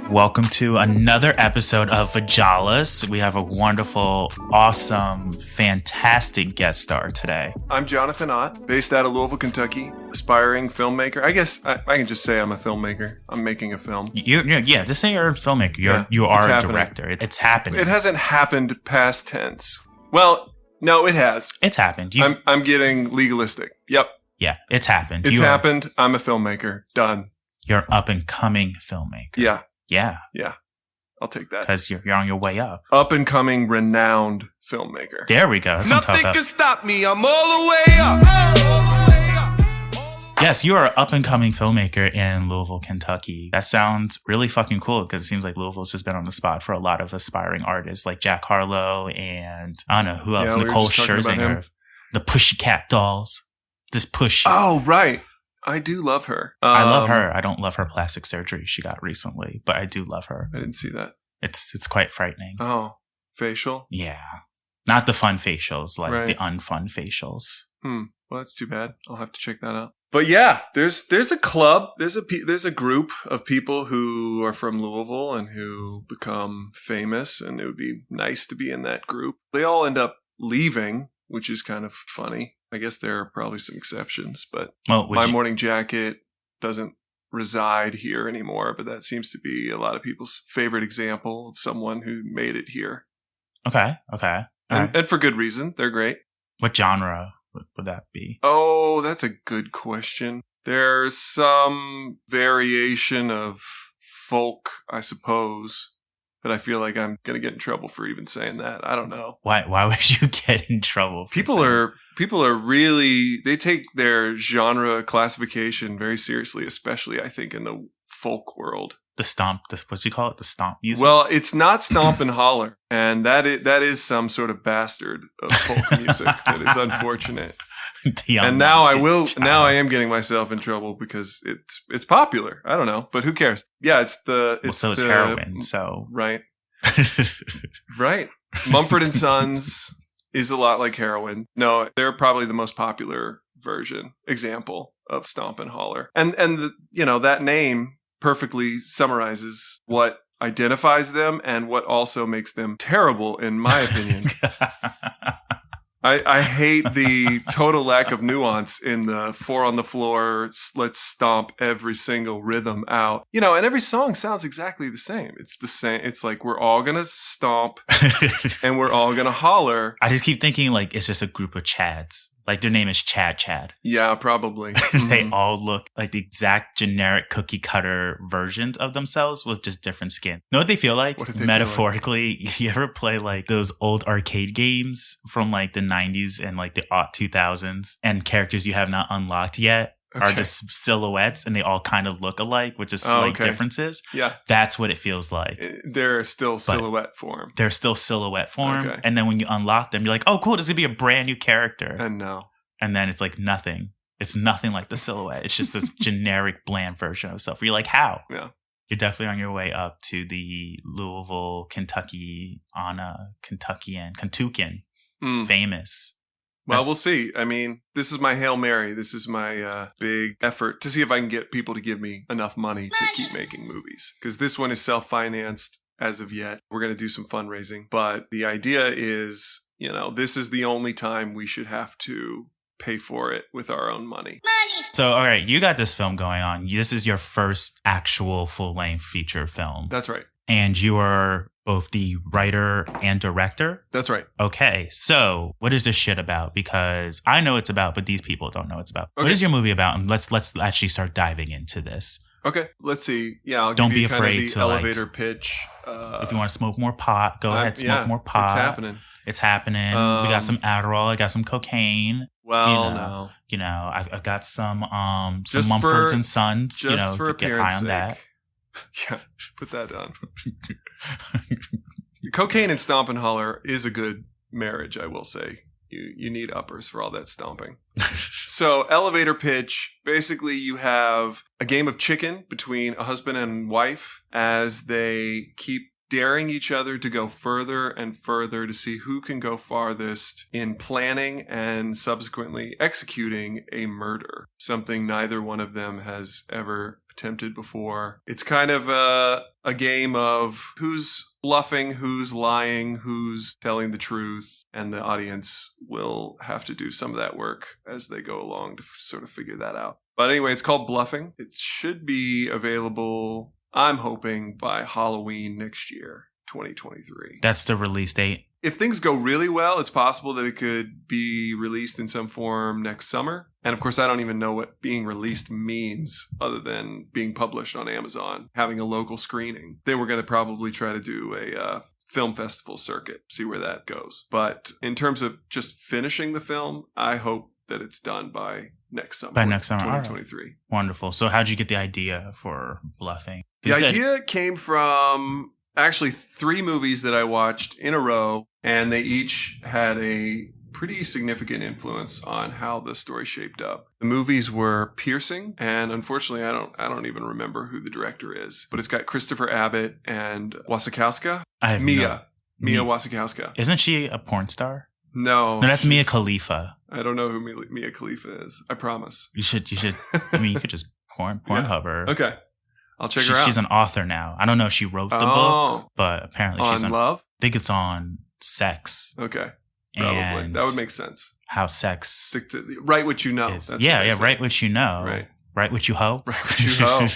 Welcome to another episode of VJLAS. We have a wonderful, awesome, fantastic guest star today. I'm Jonathan Ott, based out of Louisville, Kentucky, aspiring filmmaker. I guess I can just say I'm a filmmaker. I'm making a film. Yeah, just say you're a filmmaker. You are a director. It's happening. It hasn't happened past tense. Well, no, it has. It's happened. I'm getting legalistic. Yep. Yeah, it's happened. It's happened. I'm a filmmaker. Done. You're an up-and-coming filmmaker. Yeah. Yeah. I'll take that. Because you're on your way up. Up and coming, renowned filmmaker. There we go. Nothing can stop me. I'm all the way up. Yes, you are an up and coming filmmaker in Louisville, Kentucky. That sounds really fucking cool because it seems like Louisville's just been on the spot for a lot of aspiring artists like Jack Harlow and I don't know who else. Nicole Scherzinger, the Pussycat Dolls. Just push. Oh, right. I do love her. I love her. I don't love her plastic surgery she got recently, but I do love her. I didn't see that. It's quite frightening. Oh, facial? Yeah. Not the fun facials, like the unfun facials. Well, that's too bad. I'll have to check that out. But yeah, there's a club, there's a group of people who are from Louisville and who become famous, and it would be nice to be in that group. They all end up leaving, which is kind of funny. I guess there are probably some exceptions, but My Morning Jacket doesn't reside here anymore, but that seems to be a lot of people's favorite example of someone who made it here. Okay. And for good reason. They're great. What genre would that be? Oh, that's a good question. There's some variation of folk, I suppose. But I feel like I'm going to get in trouble for even saying that. I don't know. Why would you get in trouble? People are really, they take their genre classification very seriously, especially I think in the folk world. What's you call it? The stomp music? Well, it's not stomp and holler. And that is some sort of bastard of folk music that is unfortunate. And now I am getting myself in trouble because it's popular. I don't know, but who cares? Yeah, so is heroin. So right. Right. Mumford and Sons is a lot like heroin. No, they're probably the most popular example of stomp and holler. And that name perfectly summarizes what identifies them and what also makes them terrible, in my opinion. I hate the total lack of nuance in the 4 on the floor, let's stomp every single rhythm out. And every song sounds exactly the same. It's the same. It's like we're all going to stomp and we're all going to holler. I just keep thinking like it's just a group of Chads. Like their name is Chad. Yeah, probably. They all look like the exact generic cookie cutter versions of themselves with just different skin. Know what they feel like? Metaphorically, you ever play like those old arcade games from like the 90s and like the 2000s and characters you have not unlocked yet are just silhouettes and they all kind of look alike with just differences? Yeah. That's what it feels like. They're still silhouette form. They're still silhouette form. Okay. And then when you unlock them, you're like, oh, cool, this is going to be a brand new character. And then it's like nothing. It's nothing like the silhouette. It's just this generic, bland version of itself. You're like, how? Yeah. You're definitely on your way up to the Louisville, Kentucky, Kentuckian, famous. Well, we'll see. I mean, this is my Hail Mary. This is my big effort to see if I can get people to give me enough money to keep making movies. Because this one is self-financed as of yet. We're going to do some fundraising. But the idea is, this is the only time we should have to pay for it with our own money. So, all right, you got this film going on. This is your first actual full-length feature film. That's right. And you are both the writer and director? That's right. Okay, so what is this shit about? Because I know it's about, but these people don't know it's about. Okay. What is your movie about? And let's actually start diving into this. Okay, let's see. Yeah, don't be afraid to elevator pitch. If you want to smoke more pot, go ahead, smoke more pot. It's happening. We got some Adderall. I got some cocaine. Well, I've got some Mumfords and Sons. Just for get high on that. Yeah, put that down. Cocaine and Stomp and Holler is a good marriage, I will say. You need uppers for all that stomping. So elevator pitch, basically you have a game of chicken between a husband and wife as they keep daring each other to go further and further to see who can go farthest in planning and subsequently executing a murder, something neither one of them has ever attempted before. It's kind of a game of who's bluffing, who's lying, who's telling the truth, and the audience will have to do some of that work as they go along to sort of figure that out. But anyway, it's called Bluffing. It should be available, I'm hoping, by Halloween next year, 2023. That's the release date. If things go really well, it's possible that it could be released in some form next summer. And of course, I don't even know what being released means other than being published on Amazon, having a local screening. They were going to probably try to do a film festival circuit, see where that goes. But in terms of just finishing the film, I hope that it's done by next summer. 2023. Right. Wonderful. So how'd you get the idea for Bluffing? The idea came from actually 3 movies that I watched in a row, and they each had a pretty significant influence on how the story shaped up. The movies were Piercing, and unfortunately I don't even remember who the director is, but it's got Christopher Abbott and Wasikowska. Mia Wasikowska. Isn't she a porn star? No, that's Mia Khalifa. I don't know who Mia Khalifa is. I promise. You should. I mean, you could just Pornhub her. Okay. I'll check her out. She's an author now. I don't know if she wrote the book, but apparently she's on love. I think it's on sex. Okay. Probably. That would make sense. How sex. Stick to write what you know. That's write what you know. Right. Write what you hoe. Write what you hoe.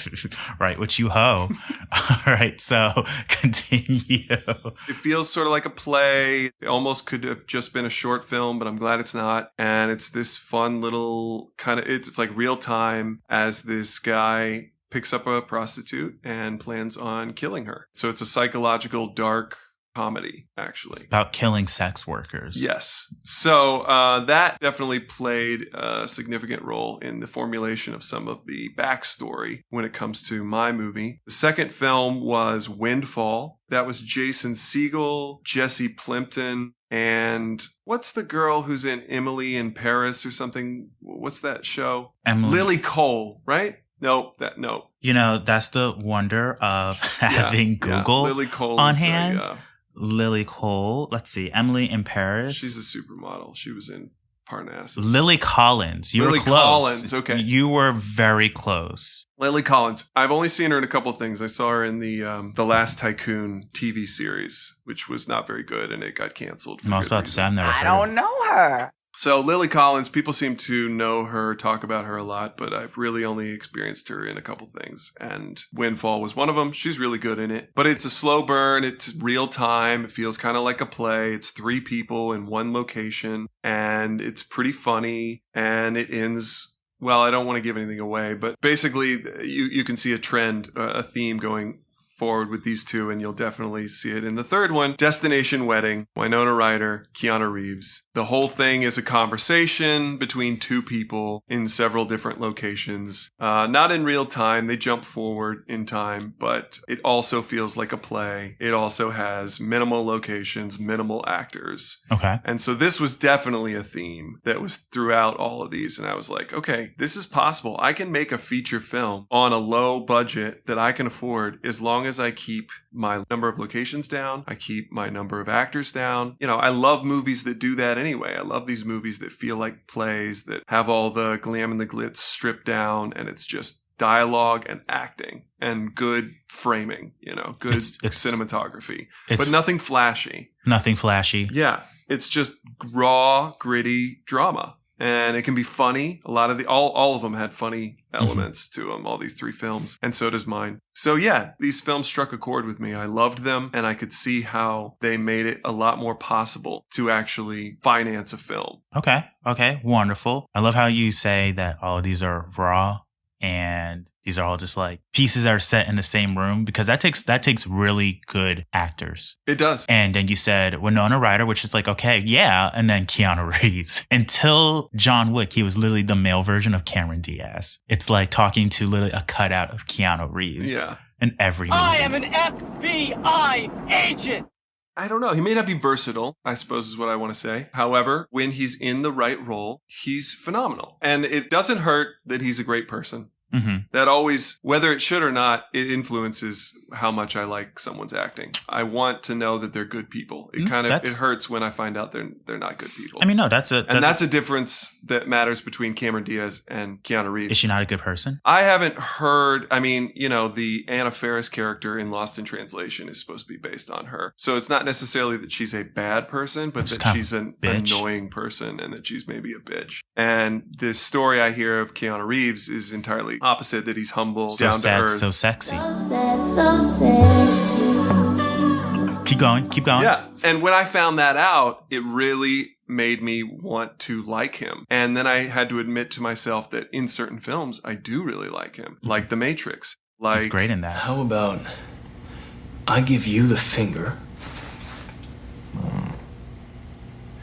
Write what you hoe. All right. So continue. It feels sort of like a play. It almost could have just been a short film, but I'm glad it's not. And it's this fun little kind of, it's like real time as this guy picks up a prostitute and plans on killing her. So it's a psychological dark comedy, actually. About killing sex workers. Yes. So that definitely played a significant role in the formulation of some of the backstory when it comes to my movie. The second film was Windfall. That was Jason Segel, Jesse Plimpton, and what's the girl who's in Emily in Paris or something? What's that show? Lily Cole, right? No. You know, that's the wonder of having Google Lily Cole on hand. Lily Cole. Let's see. Emily in Paris. She's a supermodel. She was in Parnassus. Lily Collins. You were close. Collins. Okay. You were very close. Lily Collins. I've only seen her in a couple of things. I saw her in the Last Tycoon TV series, which was not very good, and it got canceled. I was about to say, I've never heard I don't know her. So Lily Collins, people seem to know her, talk about her a lot, but I've really only experienced her in a couple things. And Windfall was one of them. She's really good in it. But it's a slow burn. It's real time. It feels kind of like a play. It's 3 people in one location. And it's pretty funny. And it ends, well, I don't want to give anything away, but basically you can see a trend, a theme going forward with these 2, and you'll definitely see it in the third one. Destination Wedding, Winona Ryder, Keanu Reeves. The whole thing is a conversation between 2 people in several different locations. Not in real time. They jump forward in time, but it also feels like a play. It also has minimal locations, minimal actors. Okay. And so this was definitely a theme that was throughout all of these. And I was like, okay, this is possible. I can make a feature film on a low budget that I can afford as long as I keep my number of locations down. I keep my number of actors down. You know, I love movies that do that anyway. I love these movies that feel like plays, that have all the glam and the glitz stripped down, and it's just dialogue and acting and good framing, you know, good cinematography, but nothing flashy. Nothing flashy. Yeah. It's just raw, gritty drama. And it can be funny. A lot of all of them had funny elements to them, all these 3 films. And so does mine. So yeah, these films struck a chord with me. I loved them, and I could see how they made it a lot more possible to actually finance a film. Okay. Wonderful. I love how you say that all of these are raw and these are all just like pieces that are set in the same room, because that takes really good actors. It does. And then you said Winona Ryder, which is like, okay, yeah. And then Keanu Reeves. Until John Wick, he was literally the male version of Cameron Diaz. It's like talking to literally a cutout of Keanu Reeves. Yeah. In every movie. I am an FBI agent. I don't know. He may not be versatile, I suppose is what I want to say. However, when he's in the right role, he's phenomenal. And it doesn't hurt that he's a great person. Mm-hmm. That always, whether it should or not, it influences how much I like someone's acting. I want to know that they're good people. It it hurts when I find out they're not good people. I mean, no, that's a difference that matters between Cameron Diaz and Keanu Reeves. Is she not a good person? I haven't heard. I mean, the Anna Faris character in Lost in Translation is supposed to be based on her, so it's not necessarily that she's a bad person, but that she's an annoying person and that she's maybe a bitch. And this story I hear of Keanu Reeves is entirely opposite, that he's humble, so down sad, to earth. so sexy. So sad, so sexy. Keep going. Yeah. And when I found that out, it really made me want to like him. And then I had to admit to myself that in certain films, I do really like him. Like The Matrix. He's great in that. How about I give you the finger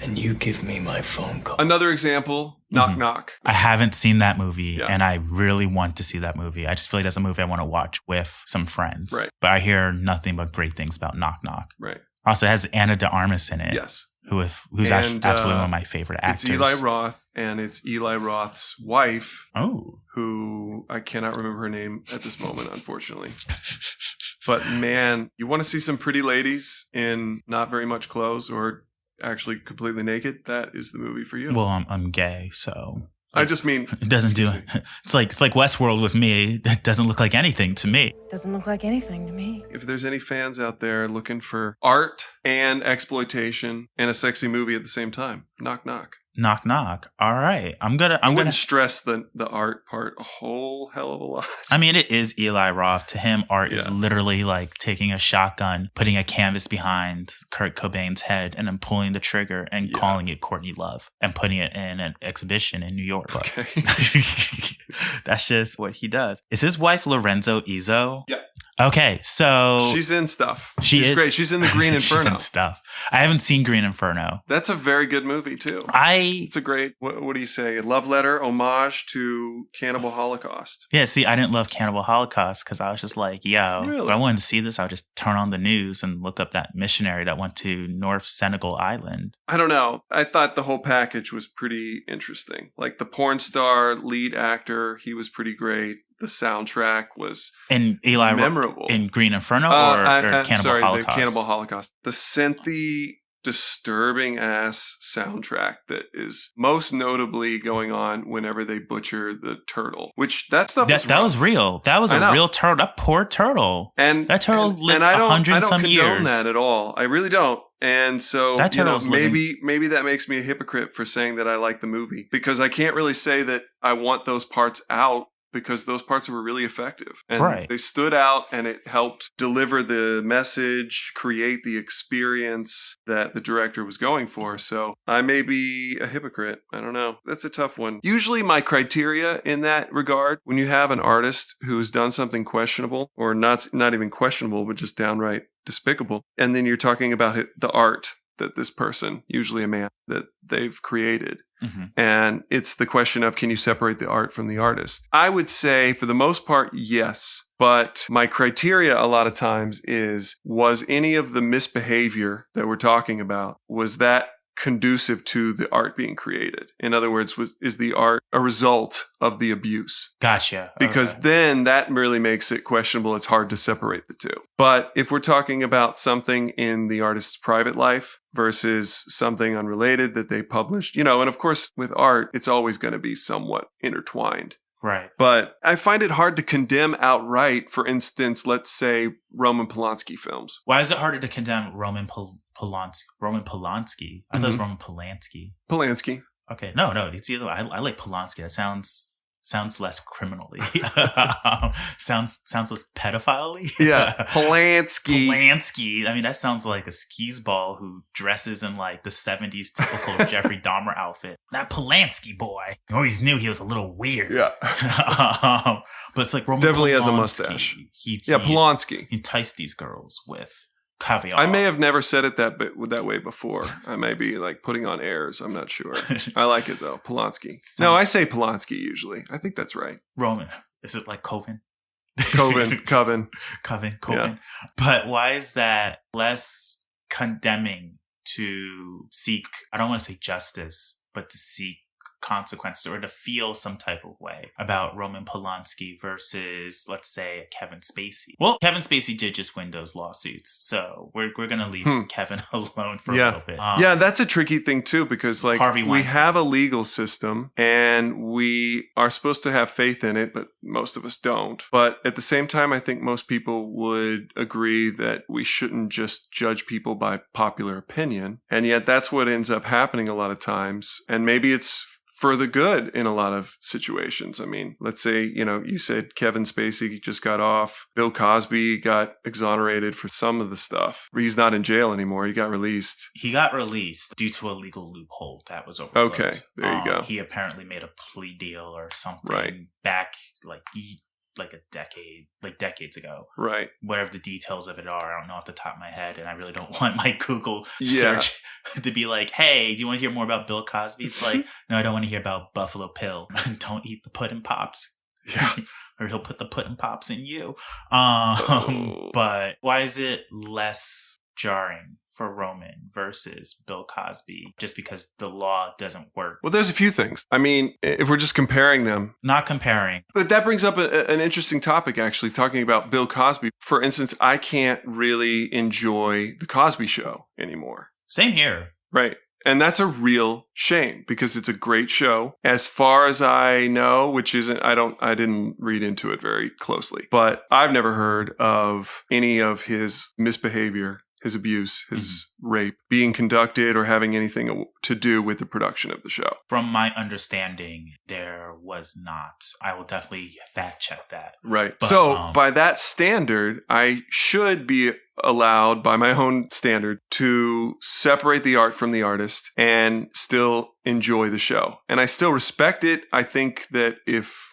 and you give me my phone call? Another example, Knock Knock. I haven't seen that movie, and I really want to see that movie. I just feel like that's a movie I want to watch with some friends. Right. But I hear nothing but great things about Knock Knock. Right. Also, it has Anna de Armas in it. Yes. Who's absolutely one of my favorite actors. It's Eli Roth, and it's Eli Roth's wife. Oh. Who I cannot remember her name at this moment, unfortunately. But man, you want to see some pretty ladies in not very much clothes or actually completely naked? That is the movie for you. Well, I'm gay, so I just mean it doesn't do it. It's like Westworld with me. It doesn't look like anything to me. Doesn't look like anything to me. If there's any fans out there looking for art and exploitation and a sexy movie at the same time, Knock Knock. Knock Knock. All right. I wouldn't stress the art part a whole hell of a lot. I mean, it is Eli Roth. To him, art is literally like taking a shotgun, putting a canvas behind Kurt Cobain's head, and then pulling the trigger and calling it Courtney Love and putting it in an exhibition in New York. Okay. That's just what he does. Is his wife Lorenzo Izzo? Yeah. Okay, so she's in stuff. She's great. She's in the Green Inferno. She's in stuff. I haven't seen Green Inferno. That's a very good movie too. It's a great. What do you say? A love letter, homage to Cannibal Holocaust. Yeah. See, I didn't love Cannibal Holocaust because I was just like, yo, really? If I wanted to see this, I would just turn on the news and look up that missionary that went to North Senegal Island. I don't know. I thought the whole package was pretty interesting. Like the porn star lead actor, he was pretty great. The soundtrack was memorable. In Green Inferno or Cannibal Holocaust? The Cannibal Holocaust. The synthy, disturbing ass soundtrack that is most notably going on whenever they butcher the turtle. Which that stuff that was real. That was a real turtle. That poor turtle. And that turtle lived 100 some years. I don't condone that at all. I really don't. And so, maybe that makes me a hypocrite for saying that I like the movie, because I can't really say that I want those parts out, because those parts were really effective. And they stood out, and it helped deliver the message, create the experience that the director was going for. So I may be a hypocrite. I don't know. That's a tough one. Usually my criteria in that regard, when you have an artist who's done something questionable, or not even questionable, but just downright despicable, and then you're talking about the art that this person, usually a man, that they've created. Mm-hmm. And it's the question of, can you separate the art from the artist? I would say for the most part, yes. But my criteria a lot of times was any of the misbehavior that we're talking about, was that conducive to the art being created? In other words, is the art a result of the abuse? Gotcha. Because then that really makes it questionable. It's hard to separate the two. But if we're talking about something in the artist's private life versus something unrelated that they published, and of course with art, it's always going to be somewhat intertwined. Right. But I find it hard to condemn outright, for instance, let's say Roman Polanski films. Why is it harder to condemn Roman Polanski? Roman Polanski? I thought it was Roman Polanski. Polanski. Okay. No. It's either I like Polanski. That sounds less criminally. sounds less pedophile-y. Yeah. Polanski. I mean, that sounds like a skis ball who dresses in like the 70s typical Jeffrey Dahmer outfit. That Polanski boy. You always knew he was a little weird. Yeah. But it's like Roman definitely Polanski. Has a mustache. He Polanski enticed these girls with caviar. I may have never said it that way before. I may be like putting on airs. I'm not sure. I like it though. Polanski. No, I say Polanski usually. I think that's right. Roman. Is it like Coven? Coven. Yeah. But why is that less condemning to seek, I don't want to say justice, but to seek consequences or to feel some type of way about Roman Polanski versus, let's say, Kevin Spacey. Well, Kevin Spacey did just win those lawsuits, so we're going to leave Kevin alone for a little bit. Yeah, that's a tricky thing too, because like we have a legal system and we are supposed to have faith in it, but most of us don't. But at the same time, I think most people would agree that we shouldn't just judge people by popular opinion. And yet that's what ends up happening a lot of times. And maybe it's for the good in a lot of situations. I mean, let's say, you said Kevin Spacey just got off. Bill Cosby got exonerated for some of the stuff. He's not in jail anymore. He got released. He got released due to a legal loophole that was overlooked. Okay, there you go. He apparently made a plea deal or something back like a decades ago. Right. Whatever the details of it are, I don't know off the top of my head, and I really don't want my Google search to be like, hey, do you want to hear more about Bill Cosby? It's like, no, I don't want to hear about Buffalo Pill. Don't eat the pudding pops. Yeah. Or he'll put the pudding pops in you. But why is it less jarring for Roman versus Bill Cosby just because the law doesn't work? Well, there's a few things. I mean, if we're just comparing them. Not comparing. But that brings up an interesting topic, actually, talking about Bill Cosby. For instance, I can't really enjoy The Cosby Show anymore. Same here. Right. And that's a real shame because it's a great show. As far as I know, which isn't, I didn't read into it very closely, but I've never heard of any of his misbehavior, his abuse, his rape being conducted or having anything to do with the production of the show. From my understanding, there was not. I will definitely fact check that. Right. But, so by that standard, I should be allowed by my own standard to separate the art from the artist and still enjoy the show. And I still respect it. I think that if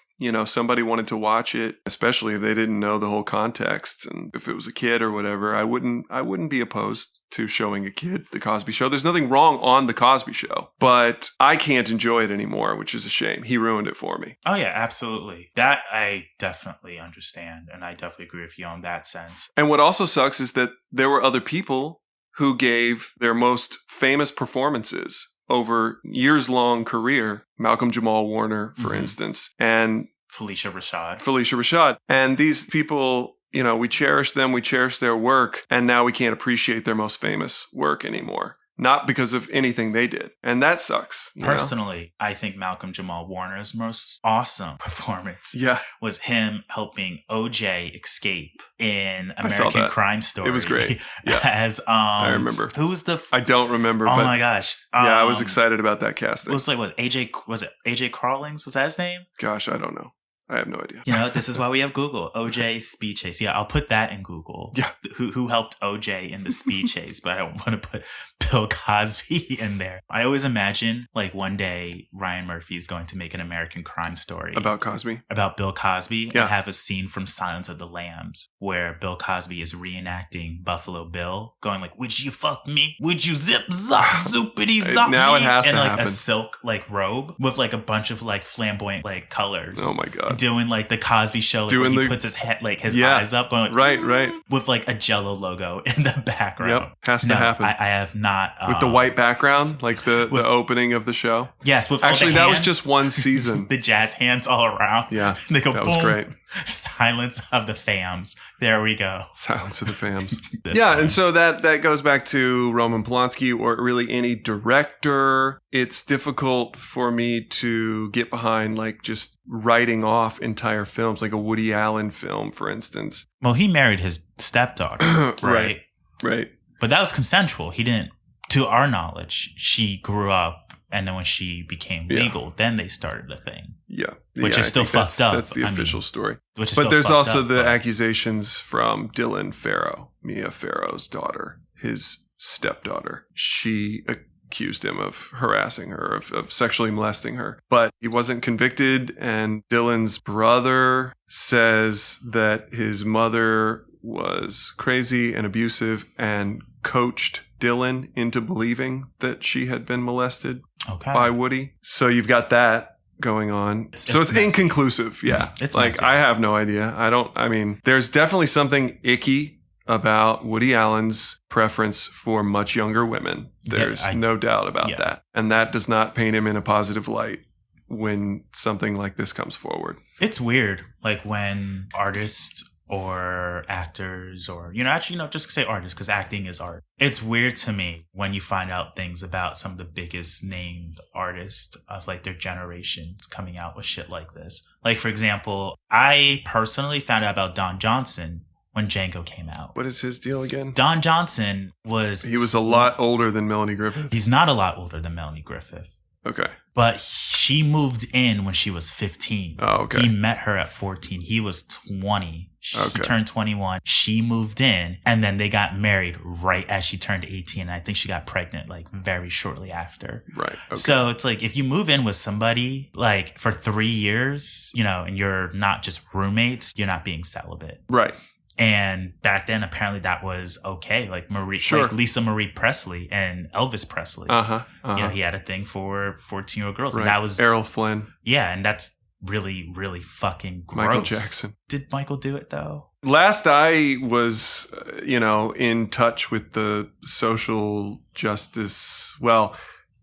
somebody wanted to watch it, especially if they didn't know the whole context, and if it was a kid or whatever, I wouldn't be opposed to showing a kid The Cosby Show. There's nothing wrong on The Cosby Show, but I can't enjoy it anymore, which is a shame. He ruined it for me. Oh yeah, absolutely. That I definitely understand, and I definitely agree with you on that sense. And what also sucks is that there were other people who gave their most famous performances over years-long career, Malcolm Jamal Warner, for instance, and Felicia Rashad. And these people, we cherish them, we cherish their work, and now we can't appreciate their most famous work anymore. Not because of anything they did. And that sucks. Personally, I think Malcolm Jamal Warner's most awesome performance was him helping OJ escape in American Crime Story. It was great. Yeah. As I remember. Who was the I don't remember. Oh but my gosh. I was excited about that casting. Was it AJ Crawlings? Was that his name? Gosh, I don't know. I have no idea. This is why we have Google. OJ Speed Chase. Yeah, I'll put that in Google. Yeah. Who helped OJ in the Speed Chase, but I don't want to put Bill Cosby in there. I always imagine one day Ryan Murphy is going to make an American Crime Story. About Cosby? About Bill Cosby. And have a scene from Silence of the Lambs where Bill Cosby is reenacting Buffalo Bill going would you fuck me? Would you zip zop zoopity zop now me? It has to and happen. A silk robe with a bunch of flamboyant colors. Oh my God. Doing the Cosby Show, where he puts his head, his eyes up, going right, with a Jell-O logo in the background. Yep, has to happen. I have not with the white background, the opening of the show. Yes, with actually all the that hands, was just one season. The jazz hands all around. Yeah, they go, that was great. Silence of the Fams. There we go. Silence of the Fams. Yeah, and so that goes back to Roman Polanski or really any director. It's difficult for me to get behind just writing off entire films, like a Woody Allen film, for instance. Well, he married his stepdaughter, right? Right. But that was consensual. He didn't, to our knowledge, she grew up, and then when she became legal, then they started the thing. Yeah. Which is still fucked up. That's the official story. But there's also the accusations from Dylan Farrow, Mia Farrow's daughter, his stepdaughter. She accused him of harassing her, of sexually molesting her. But he wasn't convicted, and Dylan's brother says that his mother was crazy and abusive and coached Dylan into believing that she had been molested by Woody. So you've got that going on. It's inconclusive. Yeah. It's I have no idea. There's definitely something icky about Woody Allen's preference for much younger women. There's no doubt about that. And that does not paint him in a positive light when something like this comes forward. It's weird, like when artists or actors or, just say artists because acting is art. It's weird to me when you find out things about some of the biggest named artists of like their generations coming out with shit like this. Like, for example, I personally found out about Don Johnson when Django came out. What is his deal again? Don Johnson He was a lot older than Melanie Griffith. He's not a lot older than Melanie Griffith. Okay. But she moved in when she was 15. Oh, okay. He met her at 14. He was 20. She turned 21. She moved in, and then they got married right as she turned 18. And I think she got pregnant like very shortly after. Right. Okay. So it's like if you move in with somebody like for 3 years, and you're not just roommates, you're not being celibate. Right. And back then, apparently that was okay. Like like Lisa Marie Presley and Elvis Presley. He had a thing for 14-year-old girls. Right. And that was Errol Flynn. Yeah, and that's really, really fucking gross. Michael Jackson. Did Michael do it though? Last I was, in touch with the social justice, well,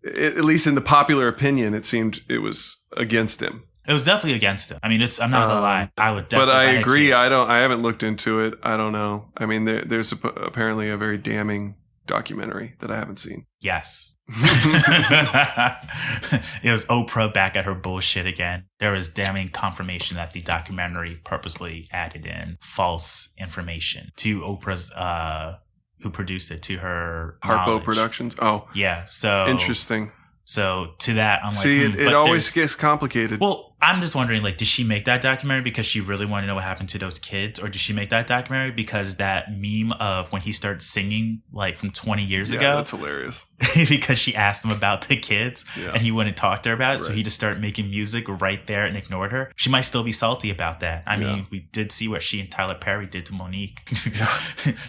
at least in the popular opinion, it seemed it was against him. It was definitely against him. I mean, I'm not gonna lie. I would definitely. But I agree. I haven't looked into it. I don't know. I mean, there's apparently a very damning documentary that I haven't seen. Yes. It was Oprah back at her bullshit again. There was damning confirmation that the documentary purposely added in false information to Oprah's who produced it, to her Harpo knowledge. Productions. Oh, yeah. So interesting. So to that, I'm See, like, it always gets complicated. Well, I'm just wondering, like, did she make that documentary because she really wanted to know what happened to those kids? Or did she make that documentary because that meme of when he started singing, like, from 20 years ago? Yeah, that's hilarious. Because she asked him about the kids and he wouldn't talk to her about it. Right. So he just started making music right there and ignored her. She might still be salty about that. I mean, we did see what she and Tyler Perry did to Monique.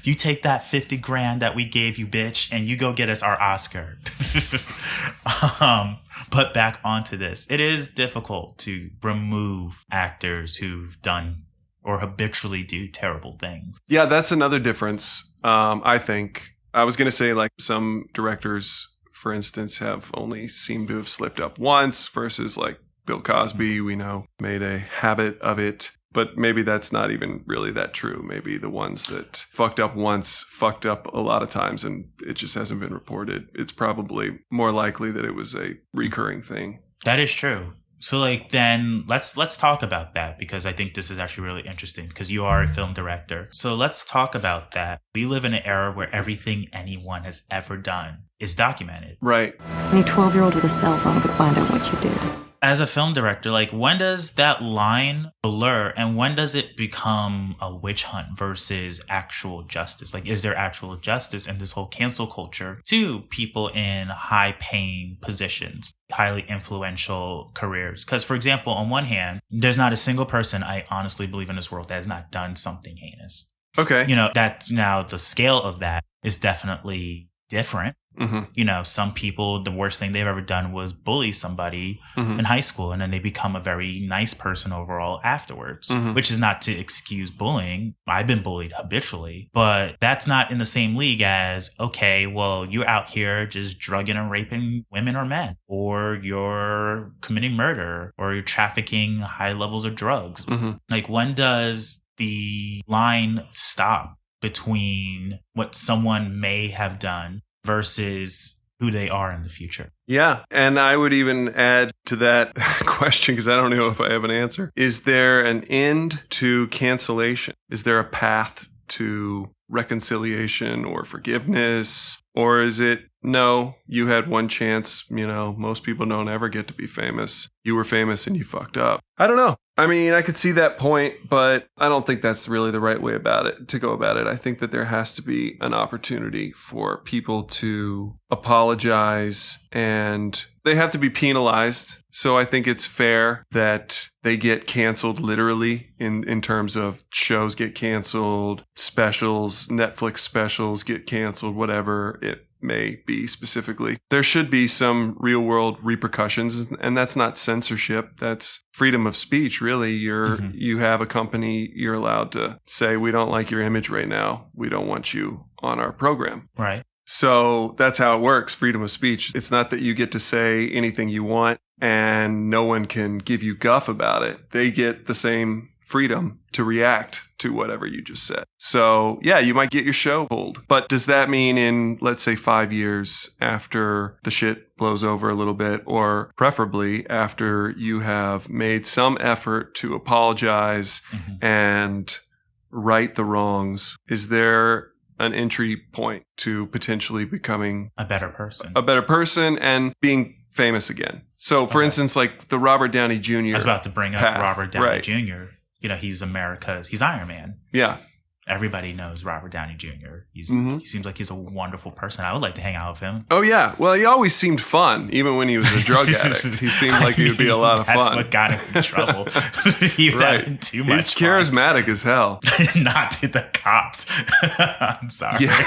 You take that $50,000 that we gave you, bitch, and you go get us our Oscar. But back onto this. It is difficult to remove actors who've done or habitually do terrible things. Yeah, that's another difference. I think I was going to say, like, some directors, for instance, have only seemed to have slipped up once versus like Bill Cosby, we know, made a habit of it. But maybe that's not even really that true. Maybe the ones that fucked up once fucked up a lot of times and it just hasn't been reported. It's probably more likely that it was a recurring thing. That is true. So like then let's talk about that because I think this is actually really interesting because you are a film director. So let's talk about that. We live in an era where everything anyone has ever done is documented. Right. Any 12-year-old with a cell phone could find out what you did. As a film director, like when does that line blur and when does it become a witch hunt versus actual justice? Like, is there actual justice in this whole cancel culture to people in high paying positions, highly influential careers? Because, for example, on one hand, there's not a single person I honestly believe in this world that has not done something heinous. Okay. That now the scale of that is definitely different. Mm-hmm. Some people, the worst thing they've ever done was bully somebody in high school, and then they become a very nice person overall afterwards, which is not to excuse bullying. I've been bullied habitually, but that's not in the same league as, okay, well, you're out here just drugging and raping women or men, or you're committing murder, or you're trafficking high levels of drugs. Like, when does the line stop between what someone may have done versus who they are in the future? Yeah. And I would even add to that question, because I don't know if I have an answer. Is there an end to cancellation? Is there a path to reconciliation or forgiveness? Or is it, no, you had one chance, most people don't ever get to be famous. You were famous and you fucked up. I don't know. I mean, I could see that point, but I don't think that's really the right way to go about it. I think that there has to be an opportunity for people to apologize and they have to be penalized. So I think it's fair that they get canceled literally in terms of shows get canceled, specials, Netflix specials get canceled, whatever it may be specifically. There should be some real world repercussions, and that's not censorship. That's freedom of speech, really. You have a company, you're allowed to say, we don't like your image right now. We don't want you on our program. Right. So that's how it works, freedom of speech. It's not that you get to say anything you want and no one can give you guff about it. They get the same freedom to react to whatever you just said. So yeah, you might get your show pulled. But does that mean in, let's say, 5 years after the shit blows over a little bit, or preferably after you have made some effort to apologize and right the wrongs, is there an entry point to potentially becoming a better person and being famous again? So for instance, like the Robert Downey Jr. I was about to bring up path, Robert Downey right. Jr. You know, he's Iron Man. Yeah. Everybody knows Robert Downey Jr. He seems like he's a wonderful person. I would like to hang out with him. Oh, yeah. Well, he always seemed fun, even when he was a drug addict. He seemed like he would be a lot of fun. That's what got him in trouble. He was having too much He's charismatic as hell. Not to the cops. I'm sorry. Yeah.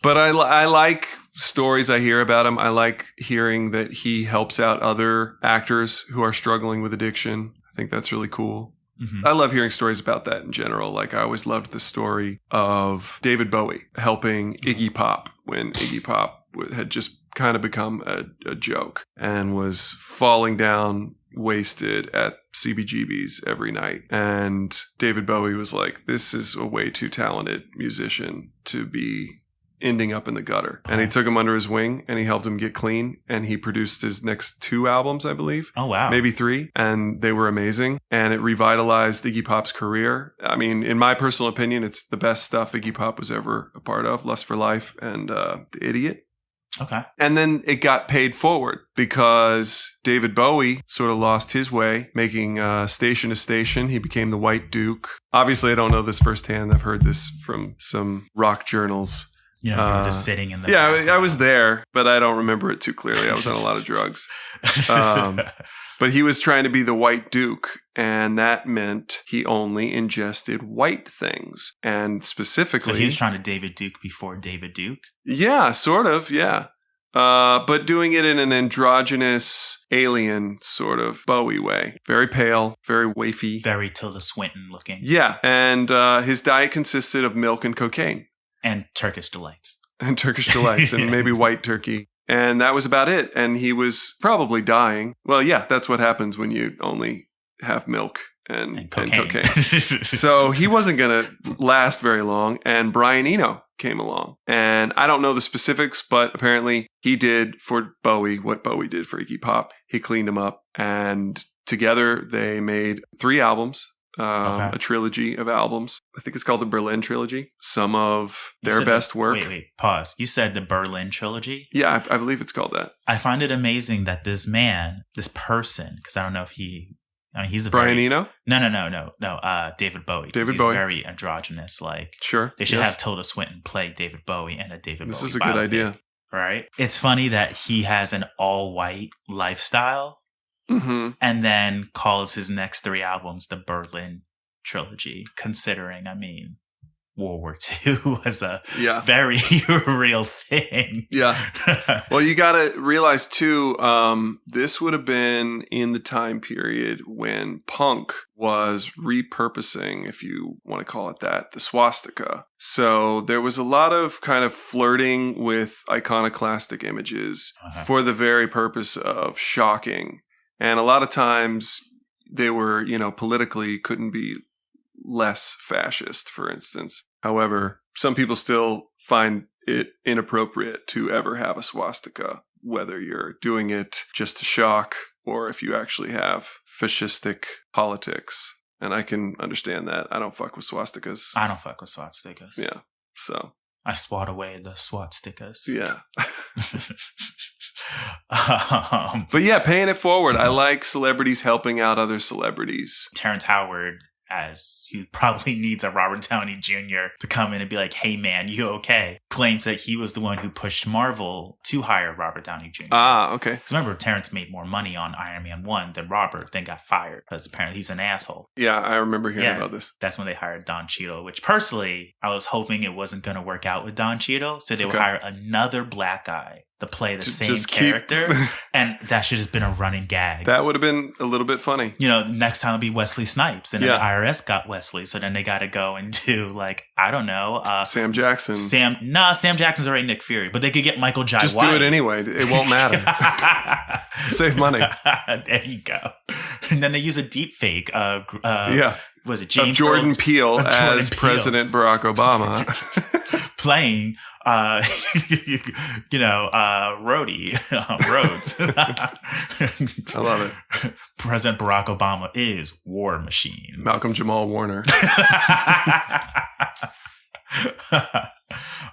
But I like stories I hear about him. I like hearing that he helps out other actors who are struggling with addiction. I think that's really cool. I love hearing stories about that in general. Like I always loved the story of David Bowie helping Iggy Pop when Iggy Pop had just kind of become a joke and was falling down wasted at CBGB's every night. And David Bowie was like, this is a way too talented musician to be ending up in the gutter. And he took him under his wing and he helped him get clean. And he produced his next 2 albums, I believe. Oh, wow. Maybe 3. And they were amazing. And it revitalized Iggy Pop's career. I mean, in my personal opinion, it's the best stuff Iggy Pop was ever a part of. Lust for Life and The Idiot. Okay. And then it got paid forward because David Bowie sort of lost his way, making Station to Station. He became the White Duke. Obviously, I don't know this firsthand. I've heard this from some rock journals. You know, you're just sitting in the I was there, but I don't remember it too clearly. I was on a lot of drugs. But he was trying to be the White Duke, and that meant he only ingested white things. And specifically... So he was trying to David Duke before David Duke? Yeah, sort of, yeah. But doing it in an androgynous, alien sort of Bowie way. Very pale, very wafy. Very Tilda Swinton looking. Yeah, and his diet consisted of milk and cocaine. And Turkish delights. And Turkish delights, and maybe white turkey. And that was about it. And he was probably dying. Well, yeah, that's what happens when you only have milk and cocaine. So he wasn't going to last very long. And Brian Eno came along. And I don't know the specifics, but apparently he did for Bowie what Bowie did for Iggy Pop. He cleaned him up. And together they made 3 albums. A trilogy of albums. I think it's called the Berlin Trilogy. Some of their best work. Wait, pause. You said the Berlin Trilogy? Yeah, I believe it's called that. I find it amazing that this person, because I don't know if he's a Brian Eno? No. David Bowie. David he's Bowie. Very androgynous. Like, sure. They should have Tilda Swinton play David Bowie and a David Bowie. This is a good idea. Right? It's funny that he has an all-white lifestyle. And then calls his next 3 albums the Berlin Trilogy, considering, World War II was a very real thing. Yeah. Well, you got to realize, too, this would have been in the time period when punk was repurposing, if you want to call it that, the swastika. So there was a lot of kind of flirting with iconoclastic images for the very purpose of shocking. And a lot of times they were, politically couldn't be less fascist, for instance. However, some people still find it inappropriate to ever have a swastika, whether you're doing it just to shock or if you actually have fascistic politics. And I can understand that. I don't fuck with swastikas. I don't fuck with swastikas. Yeah. So I swat away the swastikas. Yeah. But yeah, paying it forward. I like celebrities helping out other celebrities. Terrence Howard, as he probably needs a Robert Downey Jr. to come in and be like, hey man, you okay? claims that he was the one who pushed Marvel to hire Robert Downey Jr. Ah, okay. Because remember, Terrence made more money on Iron Man 1 than Robert, then got fired because apparently he's an asshole. Yeah, I remember hearing about this. That's when they hired Don Cheadle, which personally, I was hoping it wasn't going to work out with Don Cheadle. So they would hire another black guy to play the same character. And that should have been a running gag. That would have been a little bit funny. You know, next time it'd be Wesley Snipes. And then the IRS got Wesley. So then they got to go and do, like, I don't know. Sam Jackson. Sam Jackson's already Nick Fury. But they could get Michael Jai Just White. do it anyway. It won't matter. Save money. There you go. And then they use a deep fake of, was it James of Jordan Peele as President Barack Obama. Playing, Rhodes. I love it. President Barack Obama is War Machine. Malcolm Jamal Warner.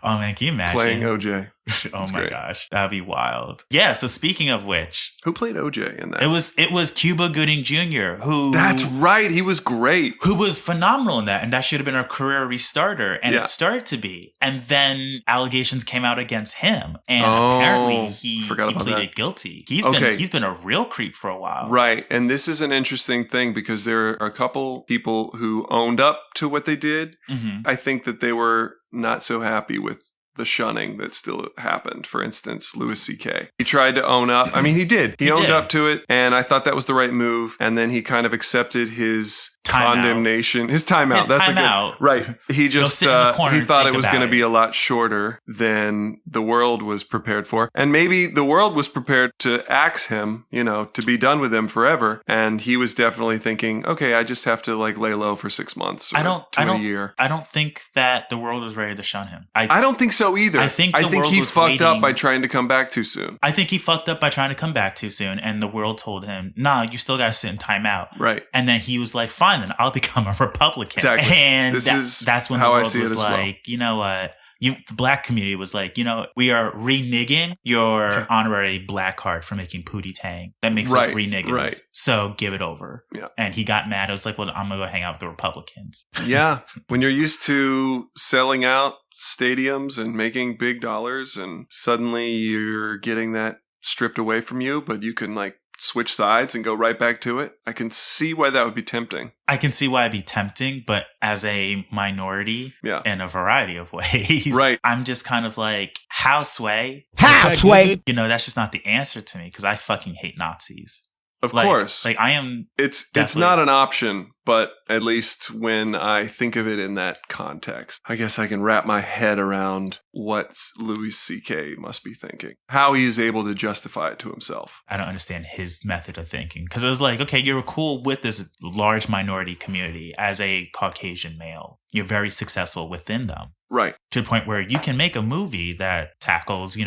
Oh man, can you imagine? Playing OJ. Oh my gosh. That'd be wild. Yeah, so speaking of which. Who played OJ in that? It was Cuba Gooding Jr. who. That's right. He was great. Who was phenomenal in that. And that should have been a career restarter. And it started to be. And then allegations came out against him. And apparently he pleaded guilty. He's been a real creep for a while. Right. And this is an interesting thing because there are a couple people who owned up to what they did. Mm-hmm. I think that they were not so happy with the shunning that still happened. For instance, Louis C.K. He tried to own up. I mean, he did. He owned up to it, and I thought that was the right move. And then he kind of accepted his condemnation. His timeout. That's a good. Right. He just he thought it was going to be a lot shorter than the world was prepared for, and maybe the world was prepared to axe him. You know, to be done with him forever. And he was definitely thinking, okay, I just have to like lay low for 6 months. Or a year. I don't think that the world was ready to shun him. I don't think so either. I think he fucked up by trying to come back too soon. I think he fucked up by trying to come back too soon, and the world told him, "Nah, you still got to sit in timeout." Right. And then he was like, "Fine, then I'll become a Republican." Exactly. And that's when the world was like, "You know what?" The black community was like, we are reneging your honorary black card for making Pootie Tang. That makes us renegers. Right. So give it over. Yeah. And he got mad. I was like, well, I'm going to go hang out with the Republicans. Yeah. When you're used to selling out stadiums and making big dollars and suddenly you're getting that stripped away from you, but you can like switch sides and go right back to it. I can see why that would be tempting. I can see why it'd be tempting, but as a minority in a variety of ways, I'm just kind of like, how sway? How sway? That's just not the answer to me because I fucking hate Nazis. Of course. Like I am. It's not an option, but at least when I think of it in that context, I guess I can wrap my head around what Louis C.K. must be thinking, how he's able to justify it to himself. I don't understand his method of thinking because it was like, okay, you're cool with this large minority community as a Caucasian male. You're very successful within them. Right. To the point where you can make a movie that tackles,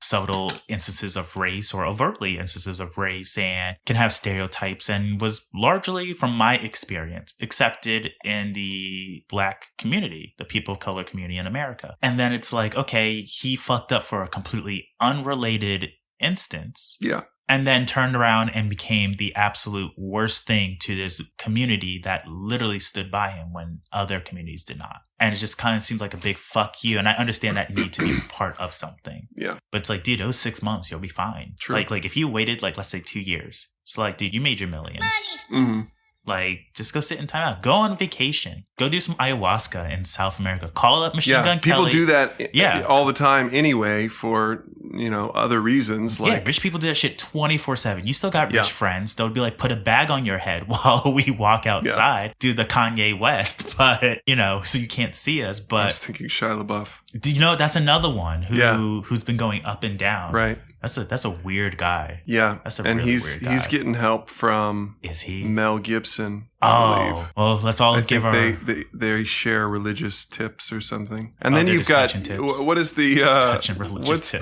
subtle instances of race or overtly instances of race and can have stereotypes and was largely, from my experience, accepted in the black community, the people of color community in America. And then it's like, okay, he fucked up for a completely unrelated instance. Yeah. And then turned around and became the absolute worst thing to this community that literally stood by him when other communities did not. And it just kind of seems like a big fuck you. And I understand that need to be part of something. Yeah. But it's like, dude, those 6 months, you'll be fine. True. Like if you waited, let's say 2 years. It's like, dude, you made your millions. Mm-hmm. Like, just go sit in timeout. Go on vacation. Go do some ayahuasca in South America. Call up Machine Gun Kelly. People do that all the time anyway for, other reasons. Like, rich people do that shit 24/7. You still got rich friends. They'll be like, put a bag on your head while we walk outside. Do the Kanye West. But, so you can't see us. But I was thinking Shia that's LaBeouf. another one who's been going up and down. Right. That's a weird guy. Yeah. That's a really weird guy. He's getting help from Mel Gibson, I believe. Well, let's all give our... They share religious tips or something. And then you've got... What is the...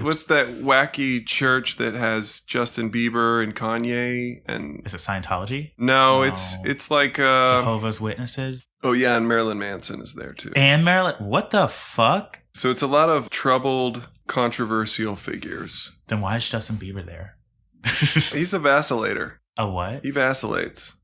what's that wacky church that has Justin Bieber and Kanye? And is it Scientology? No, it's like... Jehovah's Witnesses? Oh, yeah, and Marilyn Manson is there, too. And Marilyn... What the fuck? So it's a lot of troubled, controversial figures. Then why is Justin Bieber there? He's a vacillator. A what? He vacillates.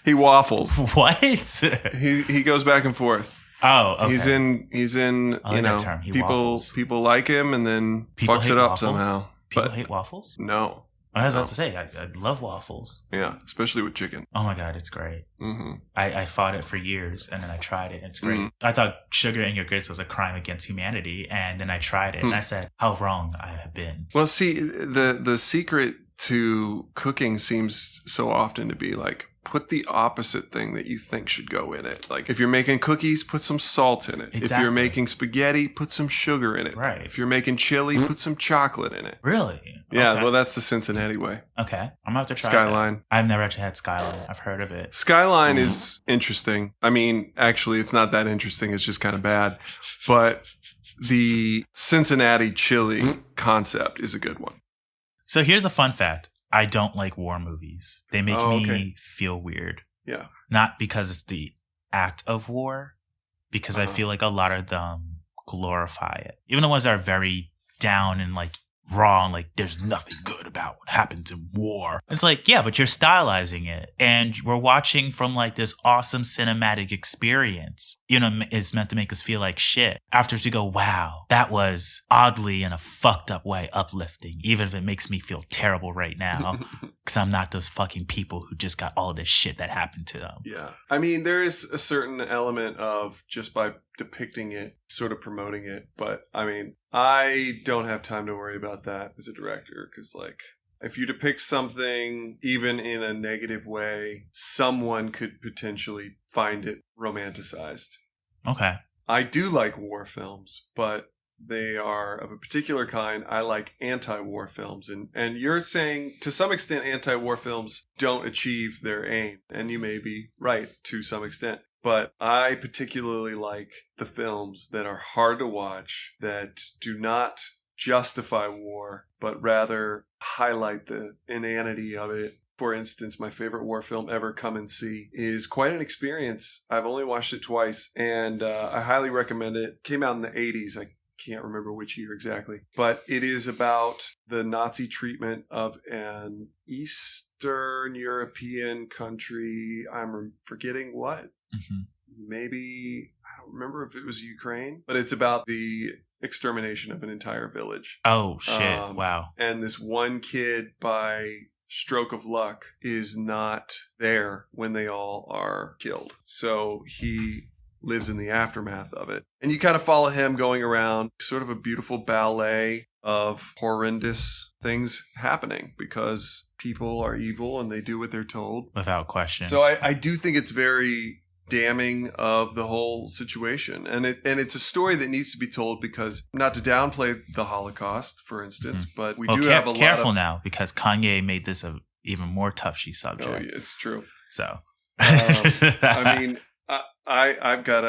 He waffles. What? He goes back and forth. Oh, okay. He's in I like that term. He waffles. People like him and then People fucks hate it up waffles? somehow. People But hate waffles? no. I was No. about to say, I love waffles. Yeah, especially with chicken. Oh my God, it's great. Mm-hmm. I fought it for years and then I tried it and it's great. I thought sugar in your grits was a crime against humanity. And then I tried it and I said, how wrong I have been. Well, see, the secret to cooking seems so often to be like, put the opposite thing that you think should go in it. Like if you're making cookies, put some salt in it. Exactly. If you're making spaghetti, put some sugar in it. Right. If you're making chili, put some chocolate in it. Really? Yeah, Okay. well, that's the Cincinnati way. Okay. I'm going to have to try Skyline. that. I've never actually had Skyline. I've heard of it. Skyline is interesting. I mean, actually, it's not that interesting. It's just kind of bad. But the Cincinnati chili concept is a good one. So here's a fun fact. I don't like war movies. They make me okay. feel weird. Yeah. Not because it's the act of war, because I feel like a lot of them glorify it. Even the ones that are very down and like wrong, like there's nothing good about what happens in war. It's like, yeah, but you're stylizing it. And we're watching from like this awesome cinematic experience. You know, it's meant to make us feel like shit. Afterwards we go, wow, that was oddly in a fucked up way uplifting, even if it makes me feel terrible right now. Because I'm not those fucking people who just got all this shit that happened to them. Yeah. I mean, there is a certain element of just by depicting it, sort of promoting it. But I mean, I don't have time to worry about that as a director because, like, if you depict something even in a negative way, someone could potentially find it romanticized. Okay. I do like war films, but they are of a particular kind. I like anti-war films. And you're saying, to some extent, anti-war films don't achieve their aim. And you may be right to some extent. But I particularly like the films that are hard to watch, that do not justify war, but rather highlight the inanity of it. For instance, my favorite war film ever, Come and See, is quite an experience. I've only watched it twice, and I highly recommend it. Came out in the 80s. I can't remember which year exactly. But it is about the Nazi treatment of an Eastern European country. I'm forgetting what. Mm-hmm. Maybe, I don't remember if it was Ukraine, but it's about the extermination of an entire village. Oh, shit. Wow. And this one kid, by stroke of luck, is not there when they all are killed. So he lives in the aftermath of it. And you kind of follow him going around, sort of a beautiful ballet of horrendous things happening because people are evil and they do what they're told. Without question. So I do think it's very damning of the whole situation. And it's a story that needs to be told because, not to downplay the Holocaust, for instance, but we do have a lot of... Careful now, because Kanye made this a even more touchy subject. Oh, yeah, it's true. So... I mean, I've got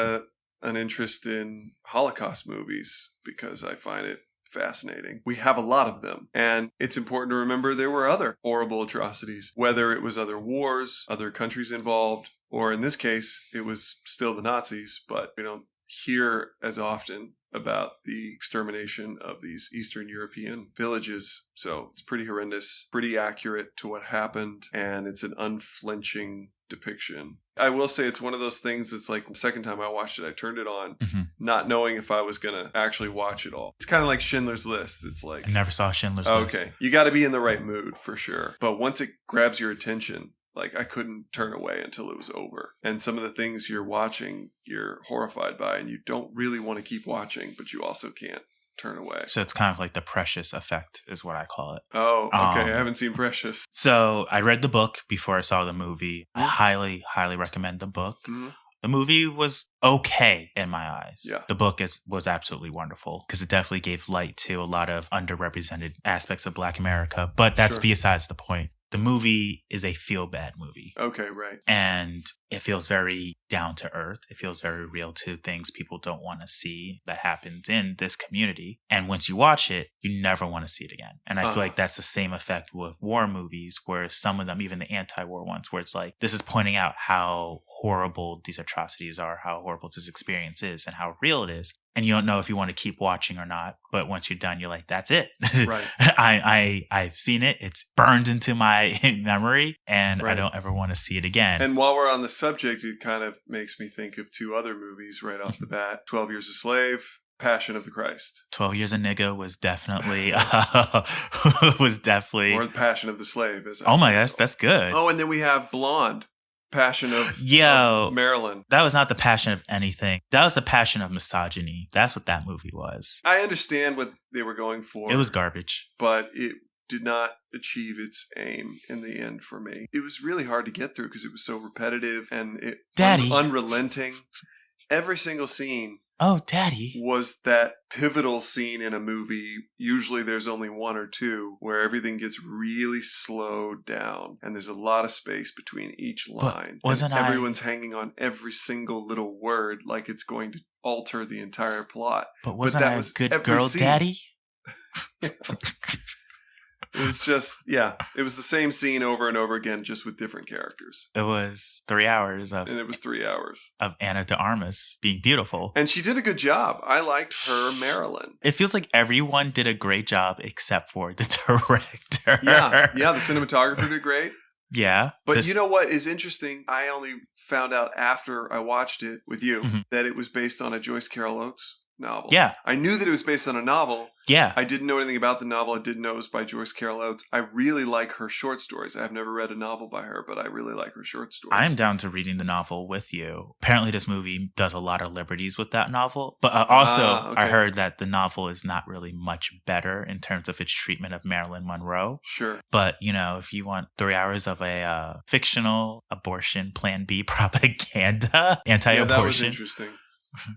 an interest in Holocaust movies because I find it fascinating. We have a lot of them, and it's important to remember there were other horrible atrocities, whether it was other wars, other countries involved, or in this case, it was still the Nazis, but we don't hear as often about the extermination of these Eastern European villages. So it's pretty horrendous, pretty accurate to what happened, and it's an unflinching depiction. I will say it's one of those things that's like, the second time I watched it, I turned it on, not knowing if I was going to actually watch it all. It's kind of like Schindler's List. It's like... I never saw Schindler's List. Okay. You got to be in the right mood for sure. But once it grabs your attention, like, I couldn't turn away until it was over. And some of the things you're watching, you're horrified by, and you don't really want to keep watching, but you also can't turn away. So it's kind of like the Precious effect is what I call it. Oh, okay. I haven't seen Precious. So I read the book before I saw the movie. I highly, highly recommend the book. Mm-hmm. The movie was okay in my eyes. Yeah. The book was absolutely wonderful because it definitely gave light to a lot of underrepresented aspects of Black America. But that's besides the point. The movie is a feel-bad movie. Okay, right. And it feels very down to earth. It feels very real to things people don't want to see that happens in this community. And once you watch it, you never want to see it again. And I feel like that's the same effect with war movies, where some of them, even the anti-war ones, where it's like, this is pointing out how horrible these atrocities are, how horrible this experience is, and how real it is. and you don't know if you want to keep watching or not. But once you're done, you're like, that's it. Right. I've seen it. It's burned into my memory, and Right. I don't ever want to see it again. And while we're on the subject, it kind of makes me think of two other movies right off the bat: 12 Years a Slave, Passion of the Christ. 12 Years a Nigga was definitely or Or The Passion of the Slave. Oh my gosh, that's good. Oh, and then we have Blonde, Passion of Marilyn. That was not the passion of anything. That was the passion of misogyny. That's what that movie was. I understand what they were going for. It was garbage. But it did not achieve its aim in the end for me. It was really hard to get through because it was so repetitive and unrelenting. Every single scene was that pivotal scene in a movie. Usually there's only one or two where everything gets really slowed down and there's a lot of space between each line. Everyone's hanging on every single little word like it's going to alter the entire plot. But wasn't I a good girl, scene. Daddy? It was just, it was the same scene over and over again, just with different characters. It was 3 hours of... And it was 3 hours. Of Ana de Armas being beautiful. And she did a good job. I liked her Marilyn. It feels like everyone did a great job except for the director. Yeah, the cinematographer did great. Yeah. But you know what is interesting? I only found out after I watched it with you that it was based on a Joyce Carol Oates novel. Yeah. I knew that it was based on a novel. Yeah. I didn't know anything about the novel. I didn't know it was by Joyce Carol Oates. I really like her short stories. I've never read a novel by her, but I really like her short stories. I'm down to reading the novel with you. Apparently this movie does a lot of liberties with that novel. But also, I heard that the novel is not really much better in terms of its treatment of Marilyn Monroe. Sure. But, if you want 3 hours of a fictional abortion Plan B propaganda, anti-abortion. Yeah, that was interesting.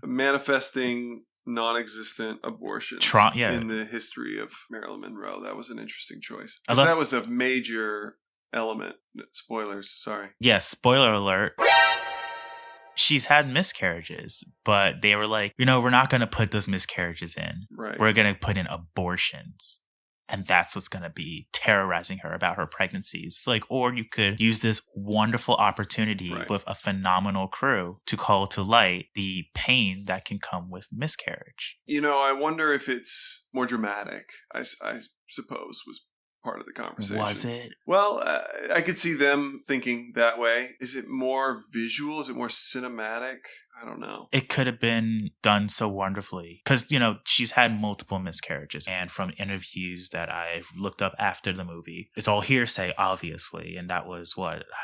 Manifesting non-existent abortions in the history of Marilyn Monroe. That was an interesting choice. Because that was a major element. Spoilers, sorry. Yeah, spoiler alert. She's had miscarriages, but they were like, we're not going to put those miscarriages in. Right. We're going to put in abortions. And that's what's going to be terrorizing her about her pregnancies. Or you could use this wonderful opportunity with a phenomenal crew to call to light the pain that can come with miscarriage. I wonder if it's more dramatic, I suppose, was part of the conversation. Was it? Well, I could see them thinking that way. Is it more visual? Is it more cinematic? I don't know. It could have been done so wonderfully because, she's had multiple miscarriages. And from interviews that I've looked up after the movie, it's all hearsay, obviously. And that was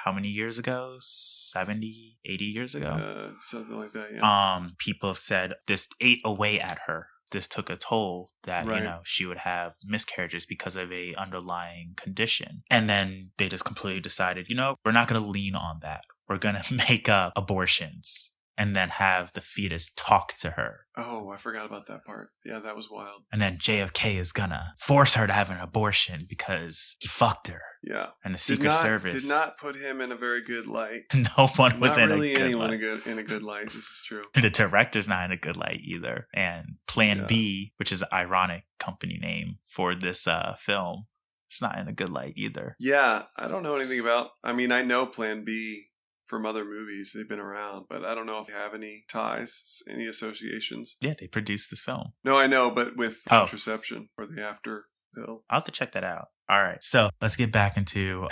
how many years ago? 70, 80 years ago? Something like that, yeah. People have said this ate away at her. This took a toll that, she would have miscarriages because of a underlying condition. And then they just completely decided, we're not going to lean on that. We're going to make up abortions and then have the fetus talk to her. Oh, I forgot about that part. Yeah, that was wild. And then JFK is going to force her to have an abortion because he fucked her. Yeah. And the Secret Service did not put him in a very good light. No one was in a good light. Not really anyone in a good light. This is true. The director's not in a good light either. And Plan B, which is an ironic company name for this film, it's not in a good light either. Yeah, I don't know anything about... I mean, I know Plan B from other movies. They've been around, but I don't know if they have any ties, any associations. Yeah, they produced this film. No, I know, but with contraception or the after pill. I'll have to check that out. All right, so let's get back into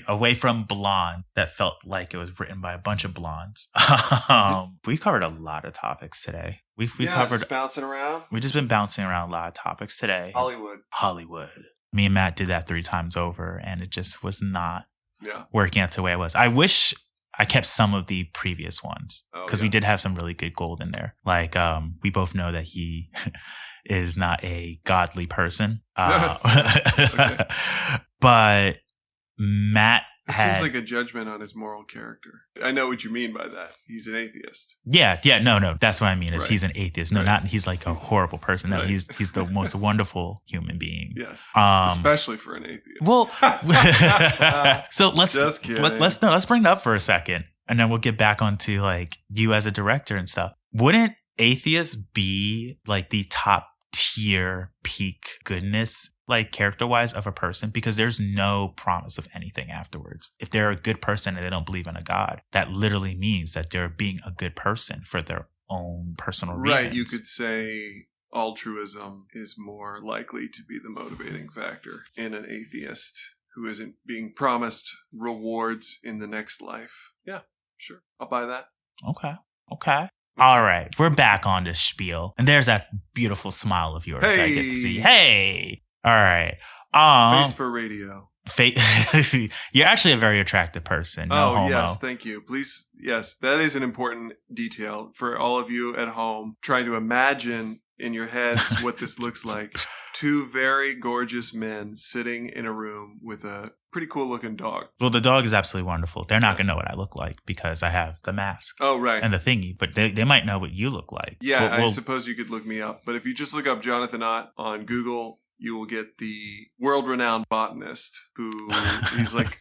away from Blonde that felt like it was written by a bunch of blondes. We covered a lot of topics today. We covered just bouncing around. We've just been bouncing around a lot of topics today. Hollywood. Me and Matt did that 3 times over, and it just was not working out the way it was. I wish I kept some of the previous ones because we did have some really good gold in there. We both know that he is not a godly person. But Matt seems like a judgment on his moral character. I know what you mean by that. He's an atheist. Yeah, no. That's what I mean is he's an atheist. No, not he's like a horrible person. No, he's the most wonderful human being. Yes. Especially for an atheist. Well, so let's bring it up for a second and then we'll get back onto you as a director and stuff. Wouldn't atheists be the top tier peak goodness character wise of a person, because there's no promise of anything afterwards. If they're a good person and they don't believe in a god, that literally means that they're being a good person for their own personal reasons. Right. You could say altruism is more likely to be the motivating factor in an atheist who isn't being promised rewards in the next life. Yeah, sure. I'll buy that. Okay. All right. We're back on this spiel. And there's that beautiful smile of yours I get to see. Hey. All right. Face for radio. You're actually a very attractive person. No homo. Yes. Thank you. Please. Yes. That is an important detail for all of you at home trying to imagine in your heads what this looks like. Two very gorgeous men sitting in a room with a pretty cool looking dog. Well, the dog is absolutely wonderful. They're not going to know what I look like because I have the mask. Oh, right. And the thingy, but they might know what you look like. Yeah, I suppose you could look me up. But if you just look up Jonathan Ott on Google, you will get the world-renowned botanist who he's like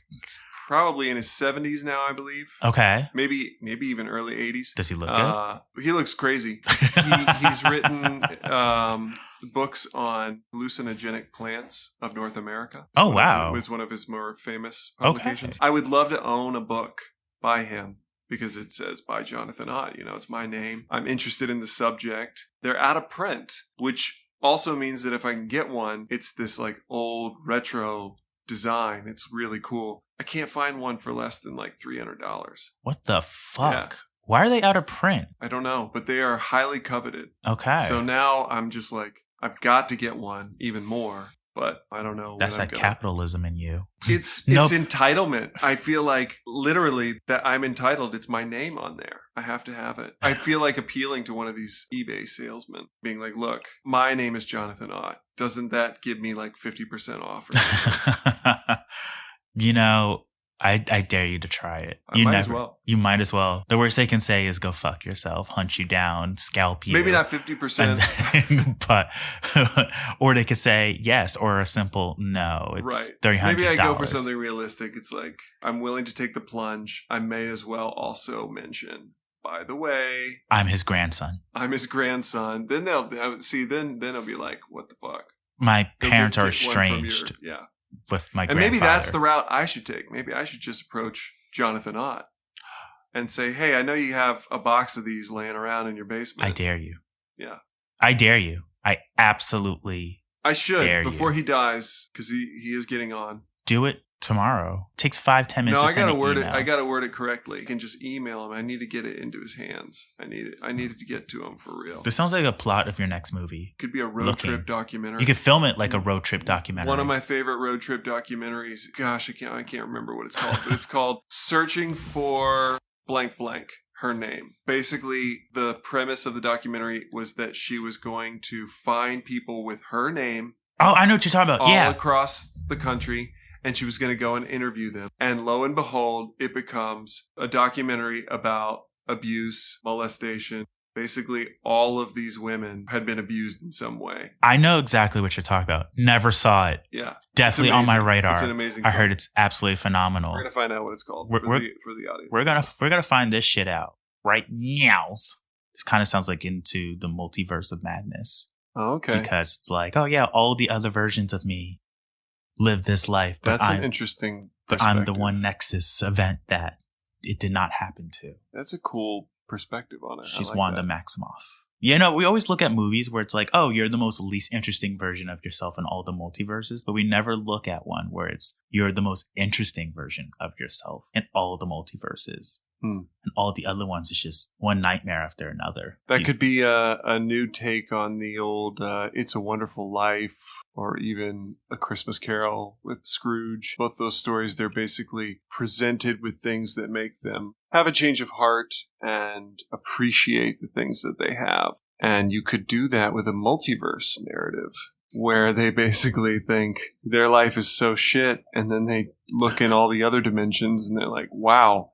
probably in his 70s now, I believe. Okay. Maybe even early 80s. Does he look good? He looks crazy. He's written books on hallucinogenic plants of North America. It was one of his more famous publications. Okay. I would love to own a book by him because it says by Jonathan Ott. You know, it's my name. I'm interested in the subject. They're out of print, which also means that if I can get one, it's this like old retro design. It's really cool. I can't find one for less than like $300. What the fuck? Yeah. Why are they out of print? I don't know, but they are highly coveted. Okay. So now I'm just like, I've got to get one even more, but I don't know. That's that capitalism in you. It's entitlement. I feel like literally that I'm entitled. It's my name on there. I have to have it. I feel like appealing to one of these eBay salesmen being like, look, my name is Jonathan Ott. Doesn't that give me like 50% off or something? You know, I dare you to try it. You might as well. You might as well. The worst they can say is go fuck yourself, hunt you down, scalp you. Maybe not 50%. But, or they could say yes or a simple no. It's right. $300. Maybe I go for something realistic. It's like, I'm willing to take the plunge. I may as well also mention, by the way, I'm his grandson. Then they'll see, then it'll be like, what the fuck? My parents are estranged. Yeah. With my grandfather. And maybe that's the route I should take. Maybe I should just approach Jonathan Ott and say, hey, I know you have a box of these laying around in your basement. I dare you. Yeah. I dare you. I absolutely I should dare before you. He dies, because he is getting on. Do it tomorrow. It takes 5-10 minutes. No, to send I gotta word it correctly. I can just email him. I need to get it into his hands. I need it to get to him for real. This sounds like a plot of your next movie. Could be a road trip documentary. You could film it like a road trip documentary. One of my favorite road trip documentaries. Gosh, I can't remember what it's called, but it's called Searching for blank blank. Her name. Basically, the premise of the documentary was that she was going to find people with her name. Oh, I know what you're talking about. All across the country. And she was going to go and interview them. And lo and behold, it becomes a documentary about abuse, molestation. Basically, all of these women had been abused in some way. I know exactly what you're talking about. Never saw it. Yeah. Definitely on my radar. It's an amazing I heard it's absolutely phenomenal. We're going to find out what it's called for the audience. We're gonna find this shit out right now. This kind of sounds like into the Multiverse of Madness. Oh, okay. Because it's like, oh yeah, all the other versions of me live this life. But That's an interesting perspective. But I'm the one Nexus event that it did not happen to. That's a cool perspective on it. She's like Wanda Maximoff. You know, we always look at movies where it's like, oh, you're the most least interesting version of yourself in all the multiverses, but we never look at one where it's you're the most interesting version of yourself in all the multiverses. And all the other ones is just one nightmare after another. That could be a new take on the old It's a Wonderful Life, or even A Christmas Carol with Scrooge. Both those stories, they're basically presented with things that make them have a change of heart and appreciate the things that they have. And you could do that with a multiverse narrative, where they basically think their life is so shit, and then they look in all the other dimensions and they're like, wow,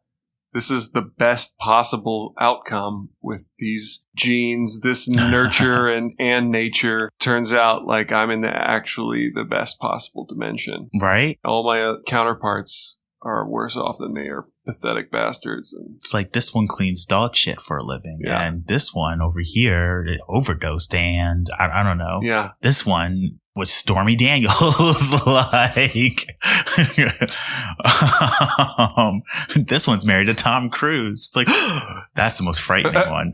this is the best possible outcome with these genes, this nurture and nature. Turns out like I'm in actually the best possible dimension. Right? All my counterparts are worse off than me, are pathetic bastards. And it's like this one cleans dog shit for a living. Yeah. And this one over here overdosed and I don't know. Yeah. This one was Stormy Daniels like? This one's married to Tom Cruise. It's like, that's the most frightening one.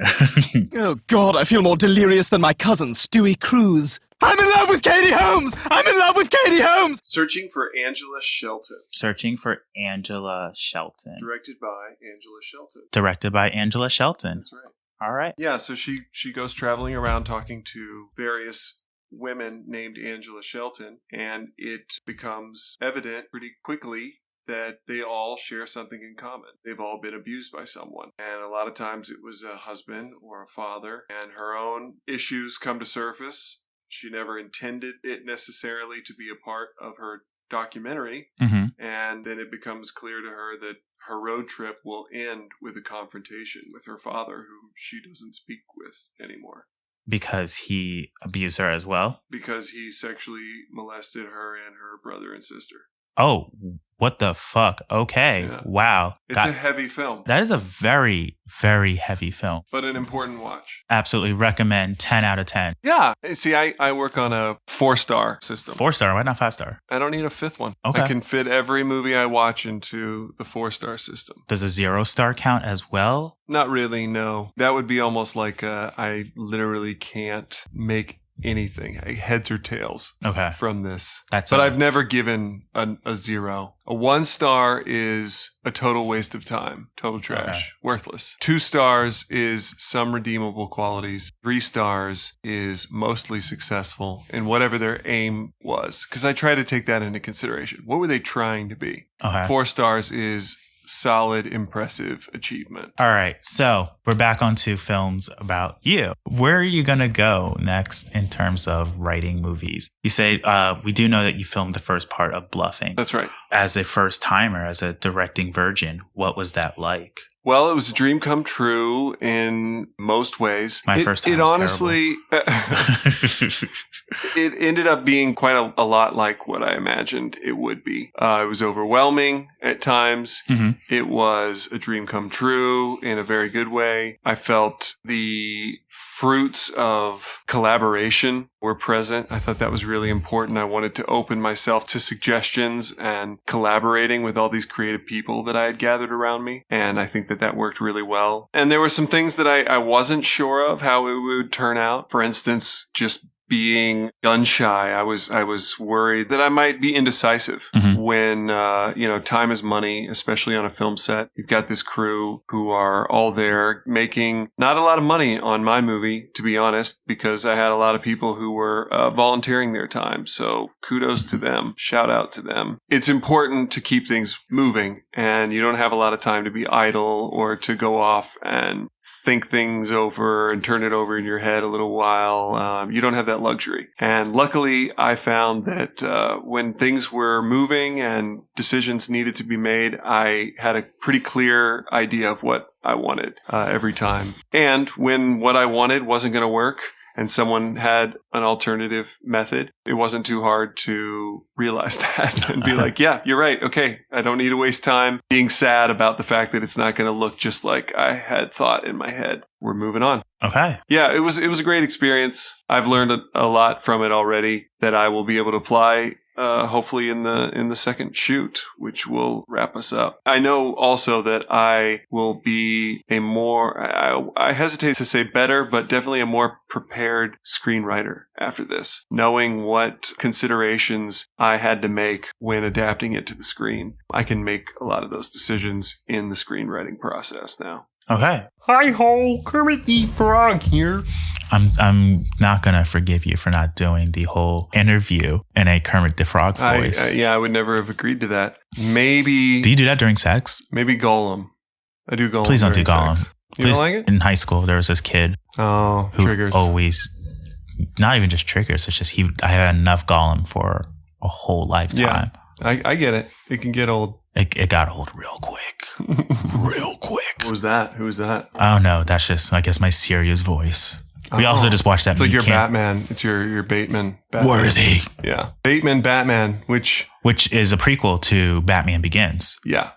Oh, God, I feel more delirious than my cousin, Stewie Cruz. I'm in love with Katie Holmes! I'm in love with Katie Holmes! Searching for Angela Shelton. Searching for Angela Shelton. Directed by Angela Shelton. Directed by Angela Shelton. That's right. All right. Yeah, so she goes traveling around talking to various women named Angela Shelton, and it becomes evident pretty quickly that they all share something in common. They've all been abused by someone. And a lot of times it was a husband or a father, and her own issues come to surface. She never intended it necessarily to be a part of her documentary. Mm-hmm. And then it becomes clear to her that her road trip will end with a confrontation with her father, whom she doesn't speak with anymore. Because he abused her as well? Because he sexually molested her and her brother and sister. Oh, what the fuck? Okay. Yeah. Wow. It's a heavy film. That is a very, very heavy film. But an important watch. Absolutely recommend. 10 out of 10. Yeah. See, I work on a 4-star system. 4-star? Why not 5-star? I don't need a 5th one. Okay. I can fit every movie I watch into the 4-star system. Does a 0-star count as well? Not really, no. That would be almost like I literally can't make anything, heads or tails, from this. But I've never given a 0. A 1-star is a total waste of time, total trash, worthless. 2 stars is some redeemable qualities. 3 stars is mostly successful in whatever their aim was, because I try to take that into consideration. What were they trying to be? 4 stars is solid, impressive achievement. All right. So we're back onto films about you. Where are you going to go next in terms of writing movies? You say, we do know that you filmed the first part of Bluffing. That's right. As a first timer, as a directing virgin, what was that like? Well, it was a dream come true in most ways. My first time. It honestly, it ended up being quite a lot like what I imagined it would be. It was overwhelming at times. Mm-hmm. It was a dream come true in a very good way. I felt the fruits of collaboration were present. I thought that was really important. I wanted to open myself to suggestions and collaborating with all these creative people that I had gathered around me. And I think that worked really well. And there were some things that I wasn't sure of how it would turn out. For instance, just being gun shy. I was worried that I might be indecisive when, time is money, especially on a film set. You've got this crew who are all there making not a lot of money on my movie, to be honest, because I had a lot of people who were volunteering their time. So kudos to them. Shout out to them. It's important to keep things moving, and you don't have a lot of time to be idle or to go off and think things over and turn it over in your head a little while. You don't have that luxury. And luckily, I found that when things were moving and decisions needed to be made, I had a pretty clear idea of what I wanted every time. And when what I wanted wasn't going to work, and someone had an alternative method, it wasn't too hard to realize that and be like, yeah, you're right. Okay, I don't need to waste time being sad about the fact that it's not going to look just like I had thought in my head. We're moving on. Okay. Yeah, it was a great experience. I've learned a lot from it already that I will be able to apply hopefully in the second shoot, which will wrap us up. I know also that I will be a more, I hesitate to say better, but definitely a more prepared screenwriter after this, knowing what considerations I had to make when adapting it to the screen. I can make a lot of those decisions in the screenwriting process now. Okay. Hi ho, Kermit the Frog here. I'm not gonna forgive you for not doing the whole interview in a Kermit the Frog voice. I would never have agreed to that. Maybe. Do you do that during sex? Maybe Gollum. I do Gollum. Please don't do during Gollum. sex. You don't like it? In high school, there was this kid. Oh, who triggers. Always, not even just triggers. It's just I had enough Gollum for a whole lifetime. Yeah, I get it. It can get old. It got old real quick. Real quick. What was that? Who was that? I don't know. That's just, I guess, my serious voice. We also just watched that. It's like your Batman. It's your Bateman. Batman. Where is he? Yeah. Bateman Batman, which is a prequel to Batman Begins. Yeah.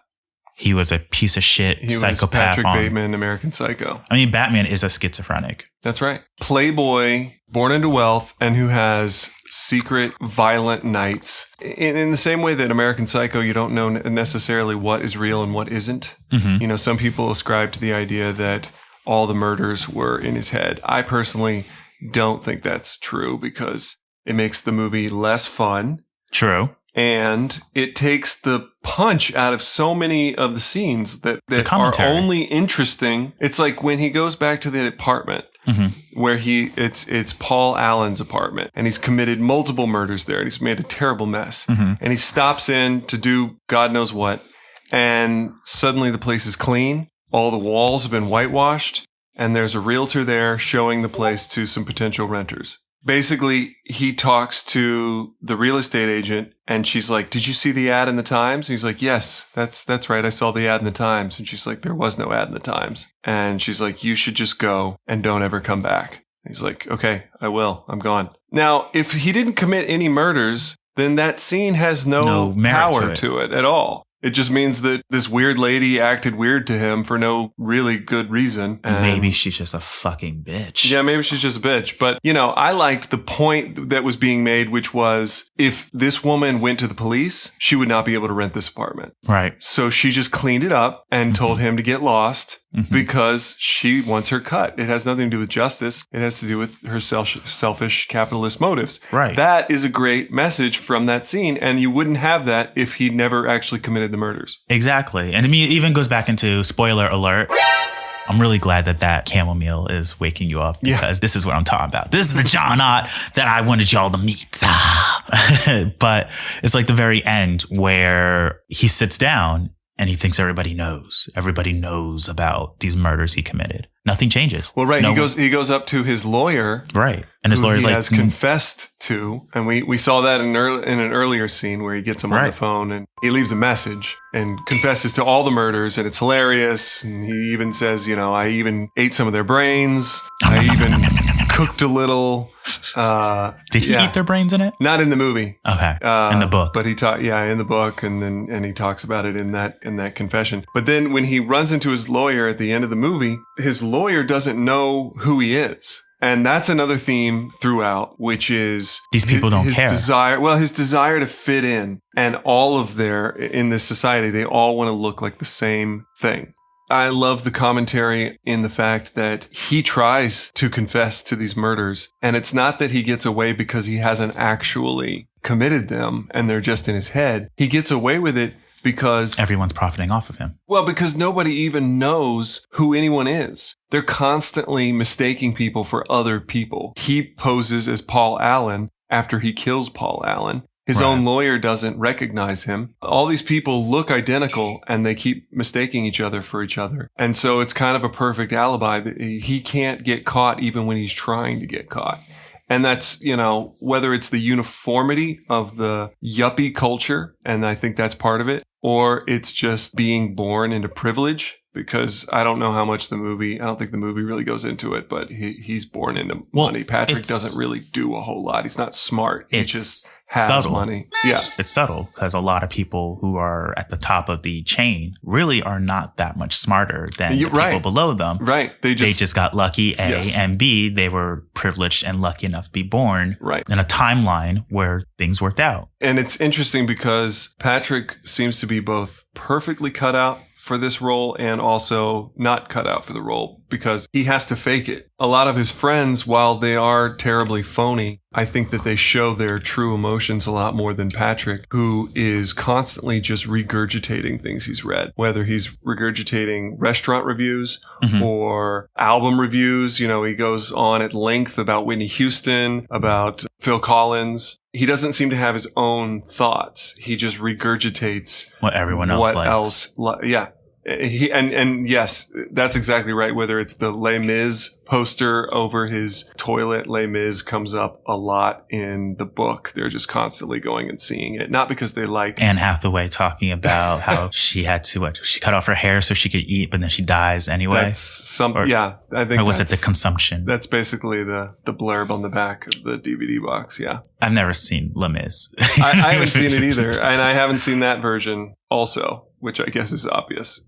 He was a piece of shit psychopath. Was Patrick Bateman, American Psycho. I mean, Batman is a schizophrenic. That's right. Playboy, born into wealth, and who has secret violent nights. In the same way that American Psycho, you don't know necessarily what is real and what isn't. Mm-hmm. You know, some people ascribe to the idea that all the murders were in his head. I personally don't think that's true because it makes the movie less fun. True. And it takes the punch out of so many of the scenes that are only interesting. It's like when he goes back to the apartment where it's Paul Allen's apartment and he's committed multiple murders there and he's made a terrible mess. And he stops in to do God knows what. And suddenly the place is clean. All the walls have been whitewashed and there's a realtor there showing the place to some potential renters. Basically, he talks to the real estate agent and she's like, "Did you see the ad in the Times?" And he's like, "Yes, that's right. I saw the ad in the Times." And she's like, "There was no ad in the Times." And she's like, "You should just go and don't ever come back." And he's like, "Okay, I will. I'm gone." Now, if he didn't commit any murders, then that scene has no power to it at all. It just means that this weird lady acted weird to him for no really good reason. And maybe she's just a fucking bitch. Yeah, maybe she's just a bitch. But, you know, I liked the point that was being made, which was if this woman went to the police, she would not be able to rent this apartment. Right. So she just cleaned it up and told him to get lost because she wants her cut. It has nothing to do with justice. It has to do with her selfish capitalist motives. Right. That is a great message from that scene. And you wouldn't have that if he never actually committed the murders. Exactly. And I mean, it even goes back into spoiler alert. I'm really glad that chamomile is waking you up because this is what I'm talking about. This is the John Ott that I wanted y'all to meet. But it's like the very end where he sits down and he thinks everybody knows. Everybody knows about these murders he committed. Nothing changes. Well, right. He goes up to his lawyer. Right. And his lawyer's he like, has confessed to. And we saw that in an earlier scene where he gets him on the phone and he leaves a message and confesses to all the murders. And it's hilarious. And he even says, you know, I even ate some of their brains. I even cooked a little. Did he eat their brains in it? Not in the movie. Okay. In the book. But he in the book, and he talks about it in that confession. But then when he runs into his lawyer at the end of the movie, his lawyer doesn't know who he is. And that's another theme throughout, which is these people don't care. His desire to fit in, and all of in this society, they all want to look like the same thing. I love the commentary in the fact that he tries to confess to these murders, and it's not that he gets away because he hasn't actually committed them and they're just in his head. He gets away with it because everyone's profiting off of him. Well, because nobody even knows who anyone is. They're constantly mistaking people for other people. He poses as Paul Allen after he kills Paul Allen. His own lawyer doesn't recognize him. All these people look identical and they keep mistaking each other for each other. And so it's kind of a perfect alibi that he can't get caught even when he's trying to get caught. And that's, you know, whether it's the uniformity of the yuppie culture, and I think that's part of it, or it's just being born into privilege. Because I don't know how much I don't think the movie really goes into it, but he's born into money. Patrick doesn't really do a whole lot. He's not smart. He just has money. Yeah. It's subtle because a lot of people who are at the top of the chain really are not that much smarter than the people below them. Right. They just got lucky, A, and B, they were privileged and lucky enough to be born in a timeline where things worked out. And it's interesting because Patrick seems to be both perfectly cut out for this role and also not cut out for the role because he has to fake it. A lot of his friends, while they are terribly phony, I think that they show their true emotions a lot more than Patrick, who is constantly just regurgitating things he's read, whether he's regurgitating restaurant reviews or album reviews. You know, he goes on at length about Whitney Houston, about Phil Collins. He doesn't seem to have his own thoughts. He just regurgitates what everyone else likes. Yeah. And yes, that's exactly right. Whether it's the Les Mis poster over his toilet, Les Mis, comes up a lot in the book. They're just constantly going and seeing it. Not because they like... Anne Hathaway talking about how she had to, she cut off her hair so she could eat, but then she dies anyway. That's I think or was it the consumption? That's basically the blurb on the back of the DVD box, yeah. I've never seen Les Mis. I haven't seen it either, and I haven't seen that version also, which I guess is obvious.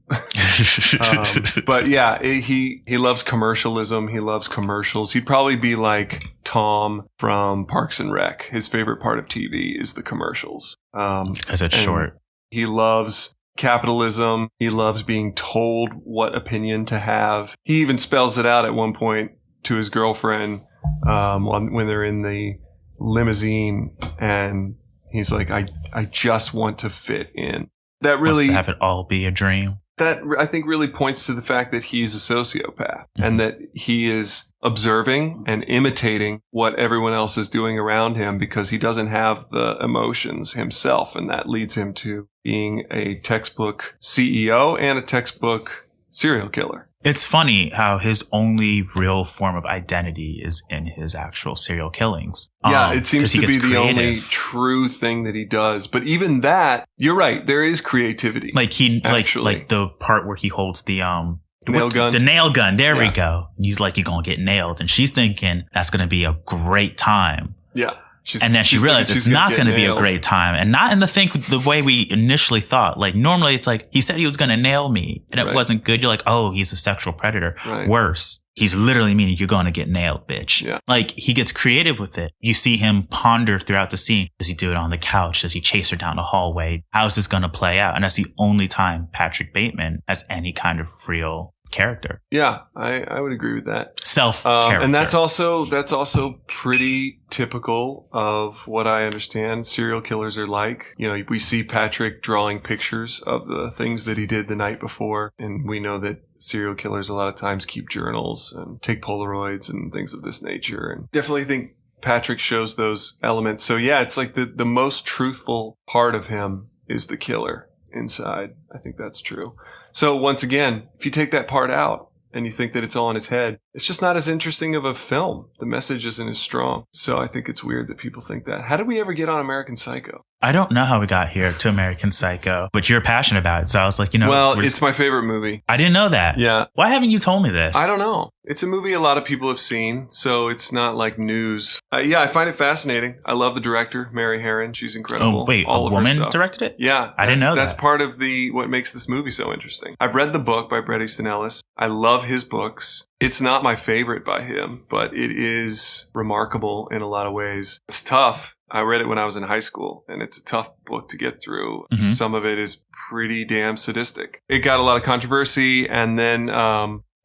But yeah, he loves commercialism. He loves commercials. He'd probably be like Tom from Parks and Rec. His favorite part of TV is the commercials. Because it's short. He loves capitalism. He loves being told what opinion to have. He even spells it out at one point to his girlfriend when they're in the limousine, and he's like, I just want to fit in. That really wants to have it all be a dream. That I think really points to the fact that he's a sociopath and that he is observing and imitating what everyone else is doing around him because he doesn't have the emotions himself. And that leads him to being a textbook CEO and a textbook serial killer. It's funny how his only real form of identity is in his actual serial killings. Yeah, it seems to be the creative. only true thing that he does. But even that, you're right, there is creativity. Like like the part where he holds the nail gun. The nail gun. There we go. He's like, you're gonna get nailed, and she's thinking that's gonna be a great time. Yeah. And then she realized it's not going to be a great time, and not in the way we initially thought. Like normally it's like, he said he was going to nail me and it wasn't good. You're like, oh, he's a sexual predator. Right. Worse. He's literally meaning you're going to get nailed, bitch. Yeah. Like he gets creative with it. You see him ponder throughout the scene. Does he do it on the couch? Does he chase her down the hallway? How's this going to play out? And that's the only time Patrick Bateman has any kind of real character. Yeah, I would agree with that. Self-character. And that's also pretty typical of what I understand serial killers are like. You know, we see Patrick drawing pictures of the things that he did the night before, and we know that serial killers a lot of times keep journals and take Polaroids and things of this nature. And definitely think Patrick shows those elements. So yeah, it's like the most truthful part of him is the killer inside. I think that's true. So once again, if you take that part out and you think that it's all in his head, it's just not as interesting of a film. The message isn't as strong. So I think it's weird that people think that. How did we ever get on American Psycho? I don't know how we got here to American Psycho, but you're passionate about it. So I was like, well, it's my favorite movie. I didn't know that. Yeah. Why haven't you told me this? I don't know. It's a movie a lot of people have seen, so it's not like news. Yeah, I find it fascinating. I love the director, Mary Harron. She's incredible. Oh, wait, a woman directed it? Yeah. I didn't know that. That's part of what makes this movie so interesting. I've read the book by Bret Easton Ellis. I love his books. It's not my favorite by him, but it is remarkable in a lot of ways. It's tough. I read it when I was in high school, and it's a tough book to get through. Mm-hmm. Some of it is pretty damn sadistic. It got a lot of controversy, and then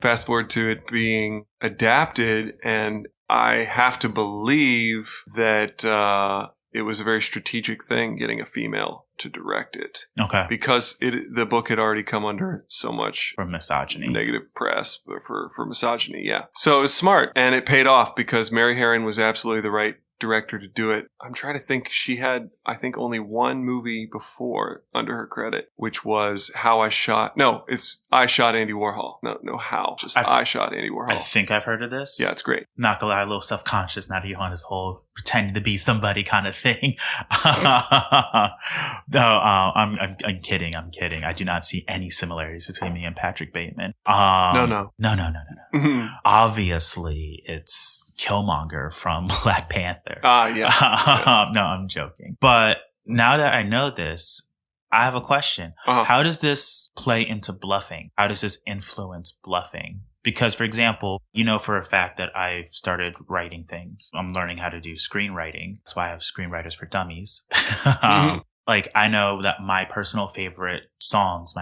fast forward to it being adapted, and I have to believe that it was a very strategic thing getting a female to direct it. Okay. Because the book had already come under so much for misogyny, negative press for misogyny. Yeah. So it was smart, and it paid off because Mary Harron was absolutely the right director to do it. I'm trying to think. She had, I think, only one movie before under her credit, which was I Shot Andy Warhol. No, I Shot Andy Warhol. I think I've heard of this. Yeah, it's great. Not gonna lie, a little self-conscious now that you're on this whole pretending to be somebody kind of thing. No, I'm kidding. I do not see any similarities between me and Patrick Bateman. No. Mm-hmm. Obviously, it's Killmonger from Black Panther. Yeah. Yes. No, I'm joking. But now that I know this, I have a question. Uh-huh. How does this play into Bluffing? How does this influence Bluffing? Because, for example, you know for a fact that I've started writing things. I'm learning how to do screenwriting. That's why I have Screenwriters for Dummies. Mm-hmm. Like, I know that my personal favorite songs,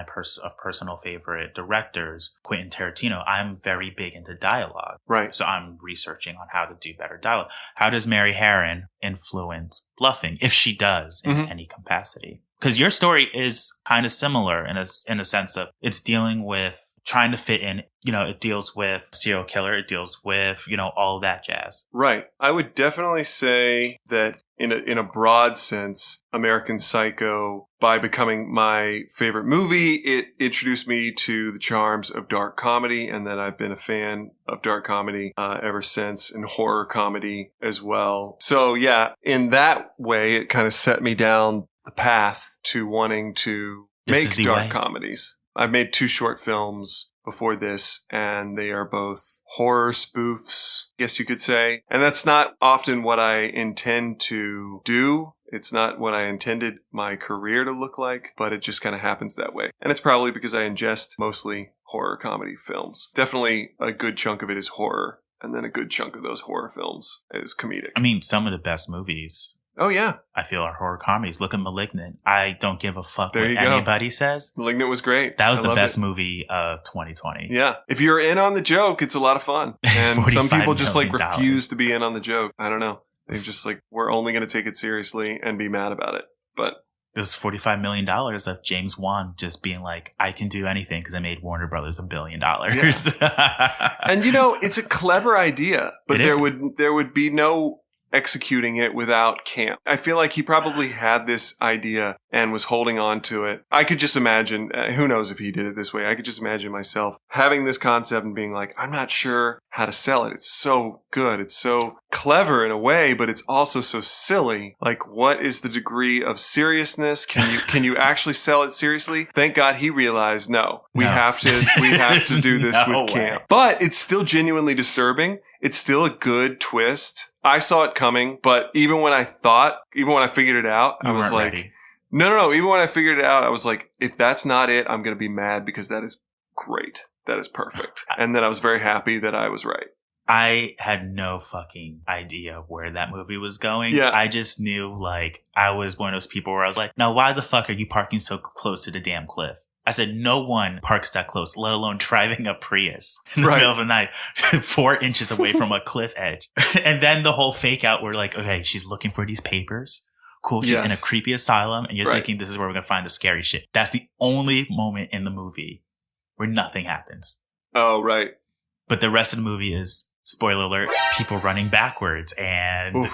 personal favorite directors, Quentin Tarantino, I'm very big into dialogue. Right. So I'm researching on how to do better dialogue. How does Mary Harron influence Bluffing, if she does, in any capacity? Because your story is kind of similar in a sense of it's dealing with trying to fit in, it deals with serial killer, it deals with, all of that jazz. Right. I would definitely say that in a broad sense, American Psycho, by becoming my favorite movie, it introduced me to the charms of dark comedy, and then I've been a fan of dark comedy ever since, and horror comedy as well. So yeah, in that way, it kind of set me down the path to wanting to make dark comedies. I've made 2 short films before this, and they are both horror spoofs, I guess you could say. And that's not often what I intend to do. It's not what I intended my career to look like, but it just kind of happens that way. And it's probably because I ingest mostly horror comedy films. Definitely a good chunk of it is horror, and then a good chunk of those horror films is comedic. I mean, some of the best movies, oh yeah, I feel, are horror comedies. Look at *Malignant*. I don't give a fuck what anybody says. *Malignant* was great. That was the best movie of 2020. Yeah. If you're in on the joke, it's a lot of fun. And some people just like refuse to be in on the joke. I don't know. They're just like, we're only going to take it seriously and be mad about it. But it was $45 million of James Wan just being like, I can do anything because I made Warner Brothers $1 billion. Yeah. And it's a clever idea, but there would be no executing it without camp. I feel like he probably had this idea and was holding on to it. I could just imagine, who knows if he did it this way, I could just imagine myself having this concept and being like, I'm not sure how to sell it. It's so good. It's so clever in a way, but it's also so silly. Like, what is the degree of seriousness? Can you actually sell it seriously? Thank God he realized, no, we have to do this with camp. But it's still genuinely disturbing. It's still a good twist. I saw it coming, but even when I figured it out, I was like, ready. No. Even when I figured it out, I was like, if that's not it, I'm going to be mad because that is great. That is perfect. And then I was very happy that I was right. I had no fucking idea where that movie was going. Yeah. I just knew, like, I was one of those people where I was like, now why the fuck are you parking so close to the damn cliff? I said, no one parks that close, let alone driving a Prius in the middle of the night, 4 inches away from a cliff edge. And then the whole fake out, we're like, okay, she's looking for these papers. Cool. She's in a creepy asylum. And you're thinking this is where we're going to find the scary shit. That's the only moment in the movie where nothing happens. Oh, right. But the rest of the movie is, spoiler alert, people running backwards and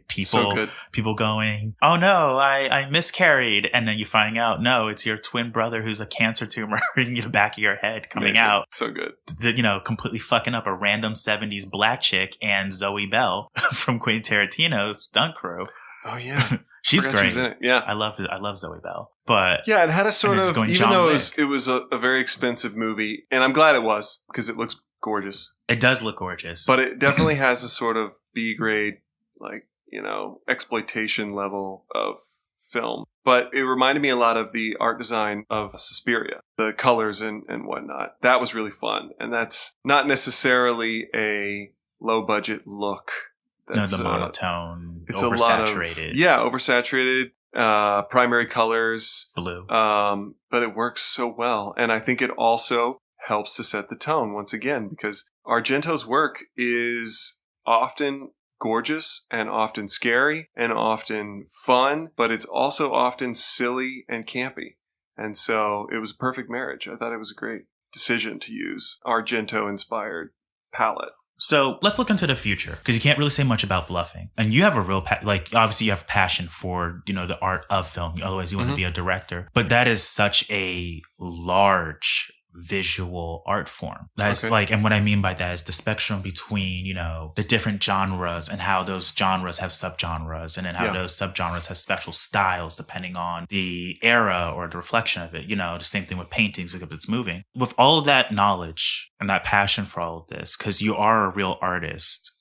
people going, oh no, I miscarried. And then you find out, no, it's your twin brother who's a cancer tumor in the back of your head coming out. So good. Completely fucking up a random 70s black chick and Zoe Bell from Quentin Tarantino's stunt crew. Oh yeah. She's great. She was in it. Yeah. I love Zoe Bell. But yeah, it had a sort of, even though it was a very expensive movie, and I'm glad it was because it looks gorgeous. It does look gorgeous. But it definitely has a sort of B grade, exploitation level of film. But it reminded me a lot of the art design of Suspiria, the colors and whatnot. That was really fun. And that's not necessarily a low budget look. That's, the monotone, it's oversaturated. Oversaturated, primary colors. Blue. But it works so well. And I think it also helps to set the tone once again, because Argento's work is often gorgeous and often scary and often fun, but it's also often silly and campy. And so it was a perfect marriage. I thought it was a great decision to use Argento-inspired palette. So let's look into the future, because you can't really say much about Bluffing. And you have a real, obviously you have passion for, the art of film. Otherwise you want to be a director. But that is such a large visual art form. That's and what I mean by that is the spectrum between, the different genres and how those genres have subgenres, and then how those subgenres have special styles depending on the era or the reflection of it. The same thing with paintings, if it's moving. With all of that knowledge and that passion for all of this, because you are a real artist,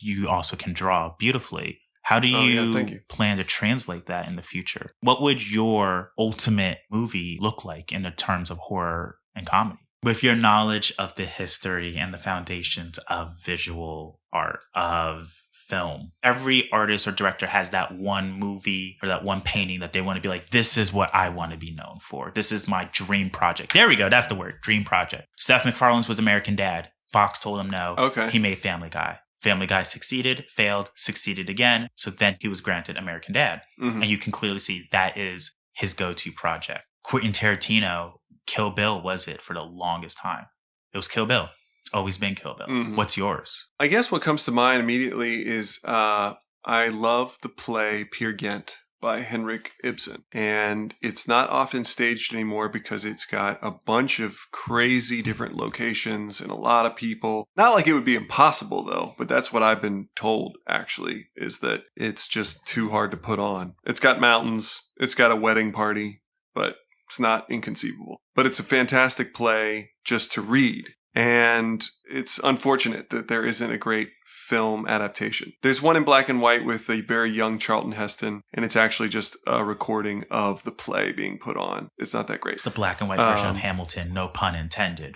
you also can draw beautifully. How do you plan to translate that in the future? What would your ultimate movie look like in the terms of horror and comedy? With your knowledge of the history and the foundations of visual art, of film, every artist or director has that one movie or that one painting that they want to be like, this is what I want to be known for. This is my dream project. There we go. That's the word. Dream project. Seth MacFarlane's was American Dad. Fox told him no. Okay. He made Family Guy. Family Guy succeeded, failed, succeeded again. So then he was granted American Dad. Mm-hmm. And you can clearly see that is his go-to project. Quentin Tarantino, Kill Bill was it for the longest time. It was Kill Bill. It's always been Kill Bill. Mm-hmm. What's yours? I guess what comes to mind immediately is I I love the play Peer Gynt by Henrik Ibsen. And it's not often staged anymore because it's got a bunch of crazy different locations and a lot of people. Not like it would be impossible though, but that's what I've been told actually, is that it's just too hard to put on. It's got mountains, it's got a wedding party, but it's not inconceivable. But it's a fantastic play just to read. And it's unfortunate that there isn't a great film adaptation. There's one in black and white with a very young Charlton Heston, and it's actually just a recording of the play being put on. It's not that great. It's the black and white version of Hamilton, no pun intended.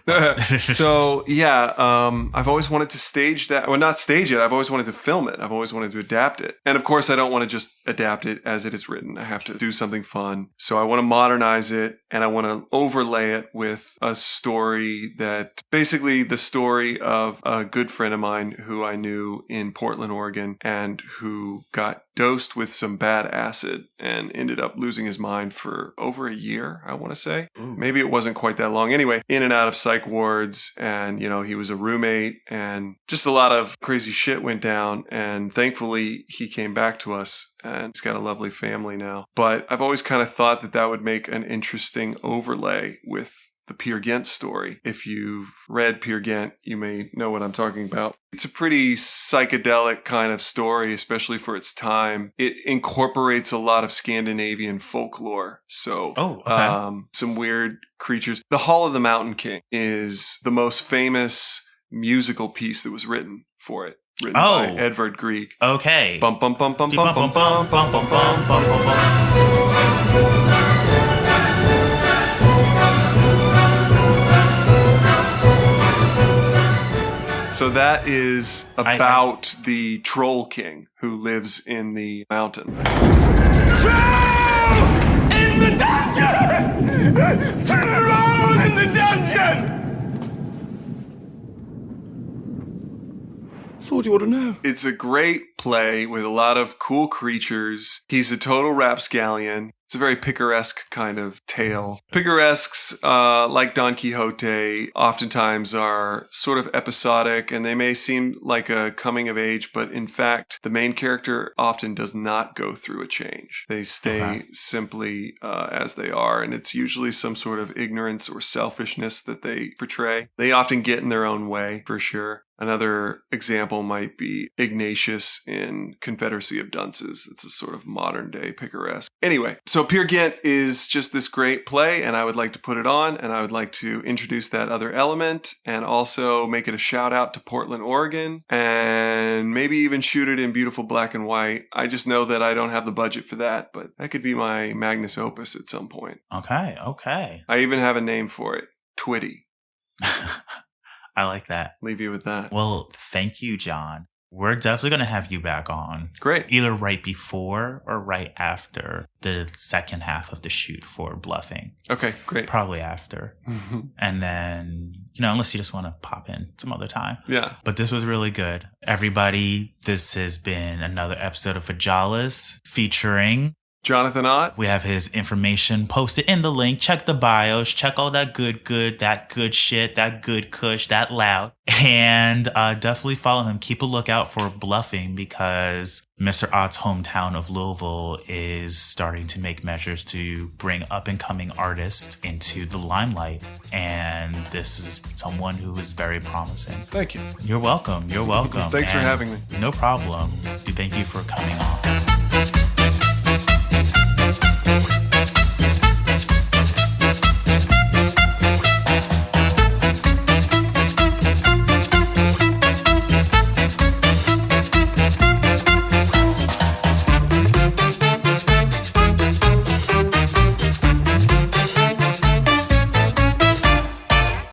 So, yeah, I've always wanted to stage that. Well, not stage it. I've always wanted to film it. I've always wanted to adapt it. And of course, I don't want to just adapt it as it is written. I have to do something fun. So I want to modernize it, and I want to overlay it with a story that basically the story of a good friend of mine who I knew in Portland, Oregon, and who got dosed with some bad acid and ended up losing his mind for over a year, I want to say. Ooh. Maybe it wasn't quite that long. Anyway, in and out of psych wards, and, he was a roommate, and just a lot of crazy shit went down, and thankfully he came back to us, and he's got a lovely family now. But I've always kind of thought that that would make an interesting overlay with the Peer Gynt story. If you've read Peer Gynt, you may know what I'm talking about. It's a pretty psychedelic kind of story, especially for its time. It incorporates a lot of Scandinavian folklore. So, some weird creatures. The Hall of the Mountain King is the most famous musical piece that was written for it. Written by Edvard Grieg. Okay. Bum bum bum bum bum bum bum bum bum bum bum bum. So that is about the Troll King who lives in the mountain. Troll in the dungeon! Troll in the dungeon! Thought you ought to know. It's a great play with a lot of cool creatures. He's a total rapscallion. It's a very picaresque kind of tale. Picaresques, like Don Quixote, oftentimes are sort of episodic, and they may seem like a coming of age, but in fact, the main character often does not go through a change. They stay simply as they are, and it's usually some sort of ignorance or selfishness that they portray. They often get in their own way, for sure. Another example might be Ignatius in Confederacy of Dunces. It's a sort of modern day picaresque. Anyway, so Peer Gynt is just this great play, and I would like to put it on, and I would like to introduce that other element, and also make it a shout out to Portland, Oregon, and maybe even shoot it in beautiful black and white. I just know that I don't have the budget for that, but that could be my magnus opus at some point. Okay. I even have a name for it. Twitty. I like that. Leave you with that. Well, thank you, John. We're definitely going to have you back on. Great. Either right before or right after the second half of the shoot for Bluffing. Okay, great. Probably after. And then, unless you just want to pop in some other time. Yeah. But this was really good. Everybody, this has been another episode of VJLAS featuring Jonathan Ott. We have his information posted in the link. Check the bios. Check all that good, that good shit, that good kush, that loud. And definitely follow him. Keep a lookout for Bluffing because Mr. Ott's hometown of Louisville is starting to make measures to bring up-and-coming artists into the limelight. And this is someone who is very promising. Thank you. You're welcome. Thanks for having me. No problem. Thank you for coming on.